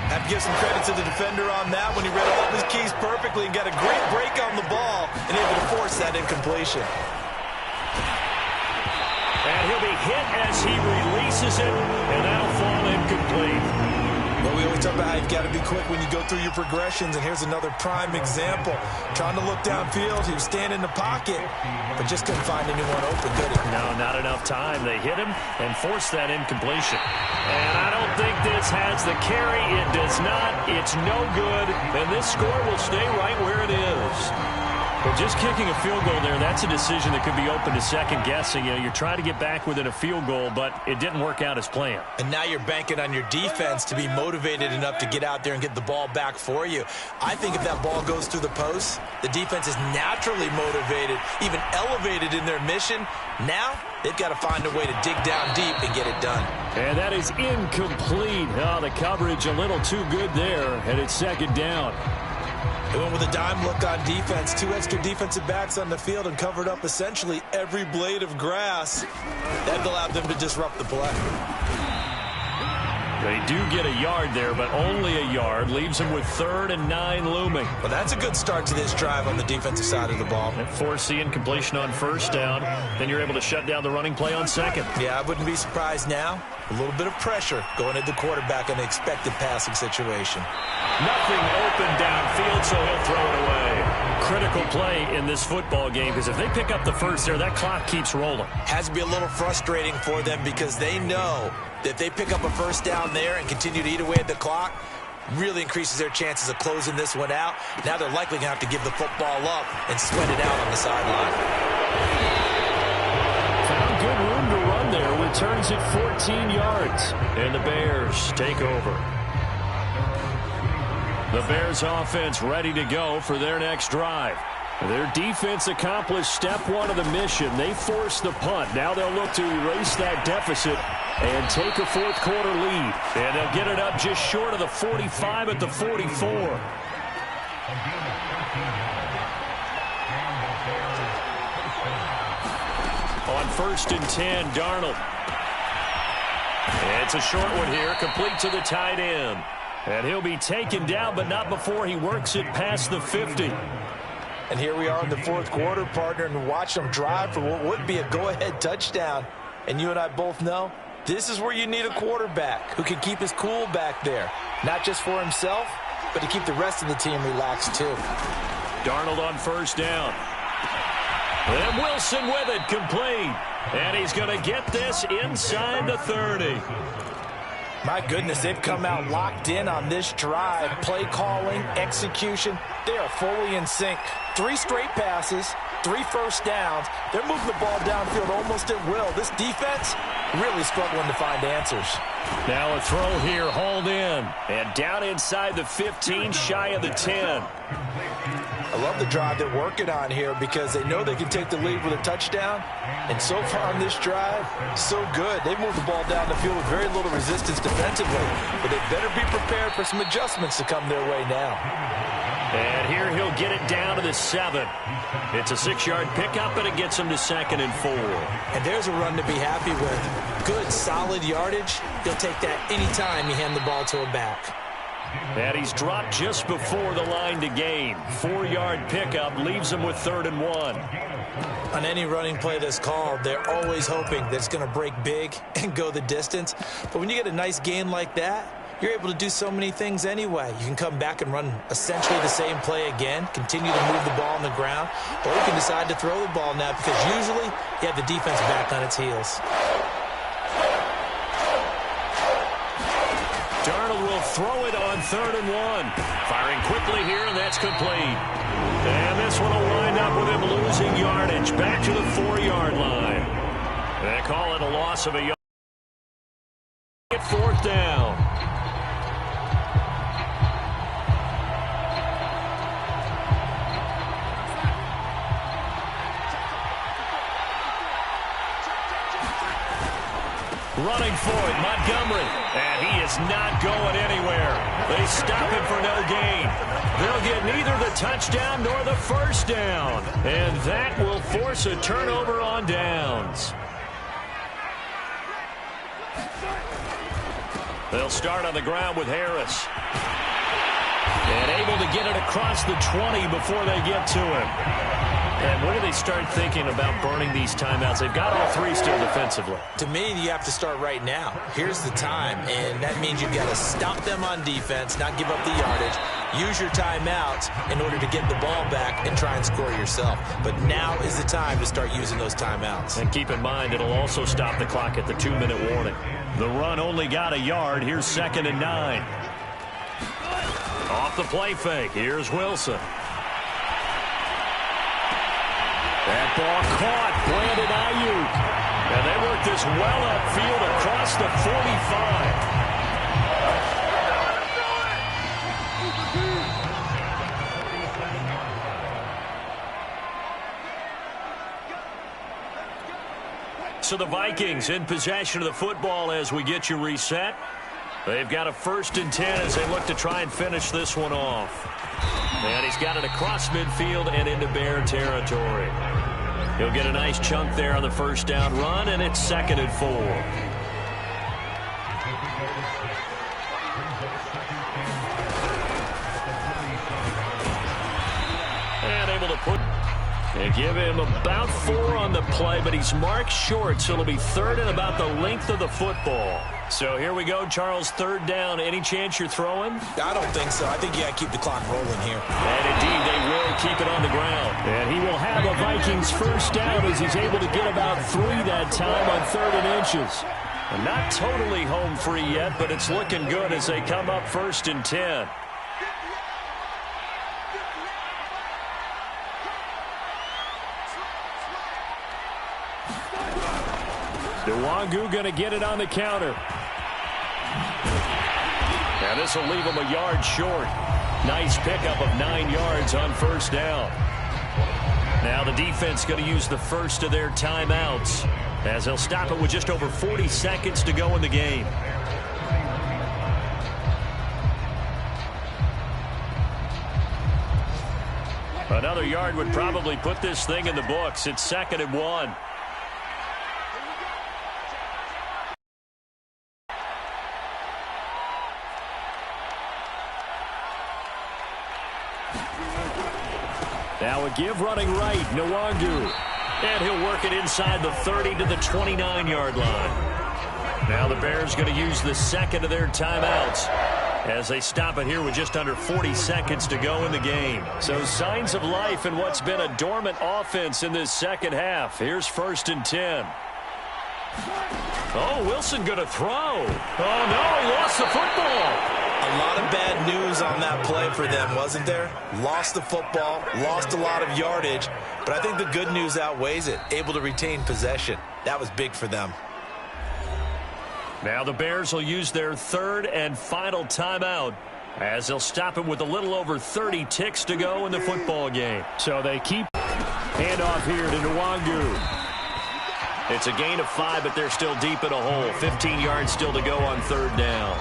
Have to give some credit to the defender on that when he read all of his keys perfectly and got a great break on the ball and able to force that incompletion. And he'll be hit as he releases it, and that'll fall incomplete. Well, we always talk about how you've got to be quick when you go through your progressions, and here's another prime example. Trying to look downfield, he was standing in the pocket, but just couldn't find anyone open, could he? No, not enough time. They hit him and forced that incompletion. And I don't think this has the carry. It does not. It's no good, and this score will stay right where it is. But just kicking a field goal there, that's a decision that could be open to second guessing. You know, you're trying to get back within a field goal, but it didn't work out as planned. And now you're banking on your defense to be motivated enough to get out there and get the ball back for you. I think if that ball goes through the post, the defense is naturally motivated, even elevated in their mission. Now they've got to find a way to dig down deep and get it done. And that is incomplete. Oh, the coverage a little too good there, and it's second down. They went with a dime look on defense. 2 extra defensive backs on the field and covered up essentially every blade of grass. That allowed them to disrupt the play. They do get a yard there, but only a yard. Leaves them with 3rd and 9 looming. Well, that's a good start to this drive on the defensive side of the ball. And force the incompletion on first down. Then you're able to shut down the running play on second. Yeah, I wouldn't be surprised now. A little bit of pressure going at the quarterback in an expected passing situation. Nothing open downfield, so he'll throw it away. Critical play in this football game, because if they pick up the first there, that clock keeps rolling. Has to be a little frustrating for them because they know If they pick up a first down there and continue to eat away at the clock, really increases their chances of closing this one out. Now they're likely going to have to give the football up and sweat it out on the sideline. Found good room to run there. Returns it 14 yards. And the Bears take over. The Bears offense ready to go for their next drive. Their defense accomplished step one of the mission. They forced the punt. Now they'll look to erase that deficit and take a fourth quarter lead. And they'll get it up just short of the 45 at the 44. On 1st and 10, Darnold. It's a short one here, complete to the tight end. And he'll be taken down, but not before he works it past the 50. And here we are in the fourth quarter, partner, and watch them drive for what would be a go-ahead touchdown. And you and I both know this is where you need a quarterback who can keep his cool back there. Not just for himself, but to keep the rest of the team relaxed too. Darnold on 1st down. And Wilson with it, complete. And he's going to get this inside the 30. My goodness, they've come out locked in on this drive. Play calling, execution, they are fully in sync. 3 straight passes, 3 first downs. They're moving the ball downfield almost at will. This defense really struggling to find answers. Now a throw here, hauled in. And down inside the 15, shy of the 10. I love the drive they're working on here because they know they can take the lead with a touchdown. And so far on this drive, so good. They've moved the ball down the field with very little resistance defensively. But they better be prepared for some adjustments to come their way now. And here he'll get it down to the 7. It's a 6-yard pickup, and it gets him to 2nd and 4. And there's a run to be happy with. Good, solid yardage. You'll take that anytime you hand the ball to a back. And he's dropped just before the line to gain. 4-yard pickup leaves him with 3rd and 1. On any running play that's called, they're always hoping that it's going to break big and go the distance. But when you get a nice gain like that, you're able to do so many things anyway. You can come back and run essentially the same play again, continue to move the ball on the ground, or you can decide to throw the ball now because usually you have the defense back on its heels. Darnold will throw it on 3rd and 1. Firing quickly here, and that's complete. And this one will wind up with him losing yardage back to the 4-yard line. They call it a loss of a yard. 4th down. Running for it, Montgomery. And he is not going anywhere. They stop him for no gain. They'll get neither the touchdown nor the first down. And that will force a turnover on downs. They'll start on the ground with Harris. And able to get it across the 20 before they get to him. And when do they start thinking about burning these timeouts? They've got all 3 still defensively. To me, you have to start right now. Here's the time, and that means you've got to stop them on defense, not give up the yardage, use your timeouts in order to get the ball back and try and score yourself. But now is the time to start using those timeouts. And keep in mind, it'll also stop the clock at the 2-minute warning. The run only got a yard. Here's 2nd and 9. Off the play fake. Here's Wilson. That ball caught. Brandon Ayuk. And they work this well upfield across the 45. So the Vikings in possession of the football as we get you reset. They've got a 1st and 10 as they look to try and finish this one off. And he's got it across midfield and into Bear territory. He'll get a nice chunk there on the 1st down run, and it's 2nd and 4. And able to put... They give him about 4 on the play, but he's marked short, so it'll be 3rd and about the length of the football. So here we go, Charles, 3rd down. Any chance you're throwing? I don't think so. I think you got to keep the clock rolling here. And indeed, they will keep it on the ground. And he will have a Vikings 1st down as he's able to get about 3 that time on 3rd and inches. Not totally home free yet, but it's looking good as they come up 1st and 10. Nwangu going to get it on the counter. Now this will leave him a yard short. Nice pickup of 9 yards on 1st down. Now the defense going to use the first of their timeouts as they'll stop it with just over 40 seconds to go in the game. Another yard would probably put this thing in the books. It's 2nd and 1. Now a give running right, Nwangu. And he'll work it inside the 30 to the 29-yard line. Now the Bears going to use the second of their timeouts as they stop it here with just under 40 seconds to go in the game. So signs of life in what's been a dormant offense in this second half. Here's 1st and 10. Oh, Wilson going to throw. Oh, no, he lost the football. A lot of bad news on that play for them, wasn't there? Lost the football, lost a lot of yardage, but I think the good news outweighs it. Able to retain possession. That was big for them. Now the Bears will use their 3rd and final timeout as they'll stop it with a little over 30 ticks to go in the football game. So they keep handoff here to Nwangu. It's a gain of 5, but they're still deep in a hole. 15 yards still to go on 3rd down.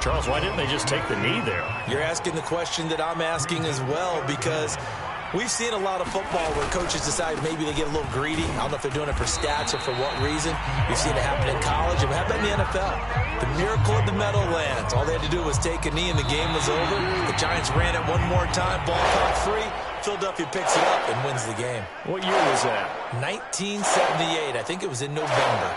Charles, why didn't they just take the knee there? You're asking the question that I'm asking as well, because we've seen a lot of football where coaches decide maybe they get a little greedy. I don't know if they're doing it for stats or for what reason. We've seen it happen in college, and how about in the NFL? The miracle of the Meadowlands. All they had to do was take a knee, and the game was over. The Giants ran it one more time. Ball caught free. Philadelphia picks it up and wins the game. What year was that? 1978. I think it was in November.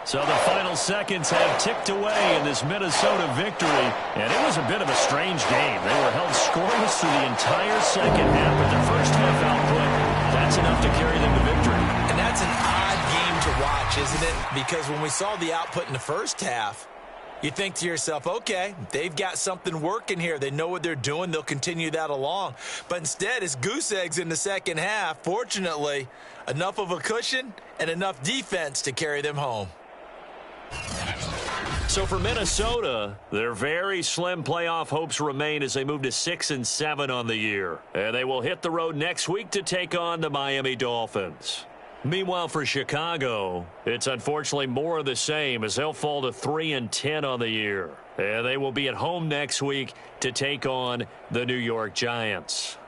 So the final seconds have ticked away in this Minnesota victory, and it was a bit of a strange game. They were held scoreless through the entire second half, but their first half output, that's enough to carry them to victory. And that's an odd game to watch, isn't it? Because when we saw the output in the first half, you think to yourself, okay, they've got something working here. They know what they're doing. They'll continue that along. But instead, it's goose eggs in the second half. Fortunately, enough of a cushion and enough defense to carry them home. So for Minnesota, their very slim playoff hopes remain as they move to 6 and 7 on the year. And they will hit the road next week to take on the Miami Dolphins. Meanwhile, for Chicago, it's unfortunately more of the same as they'll fall to 3 and 10 on the year. And they will be at home next week to take on the New York Giants.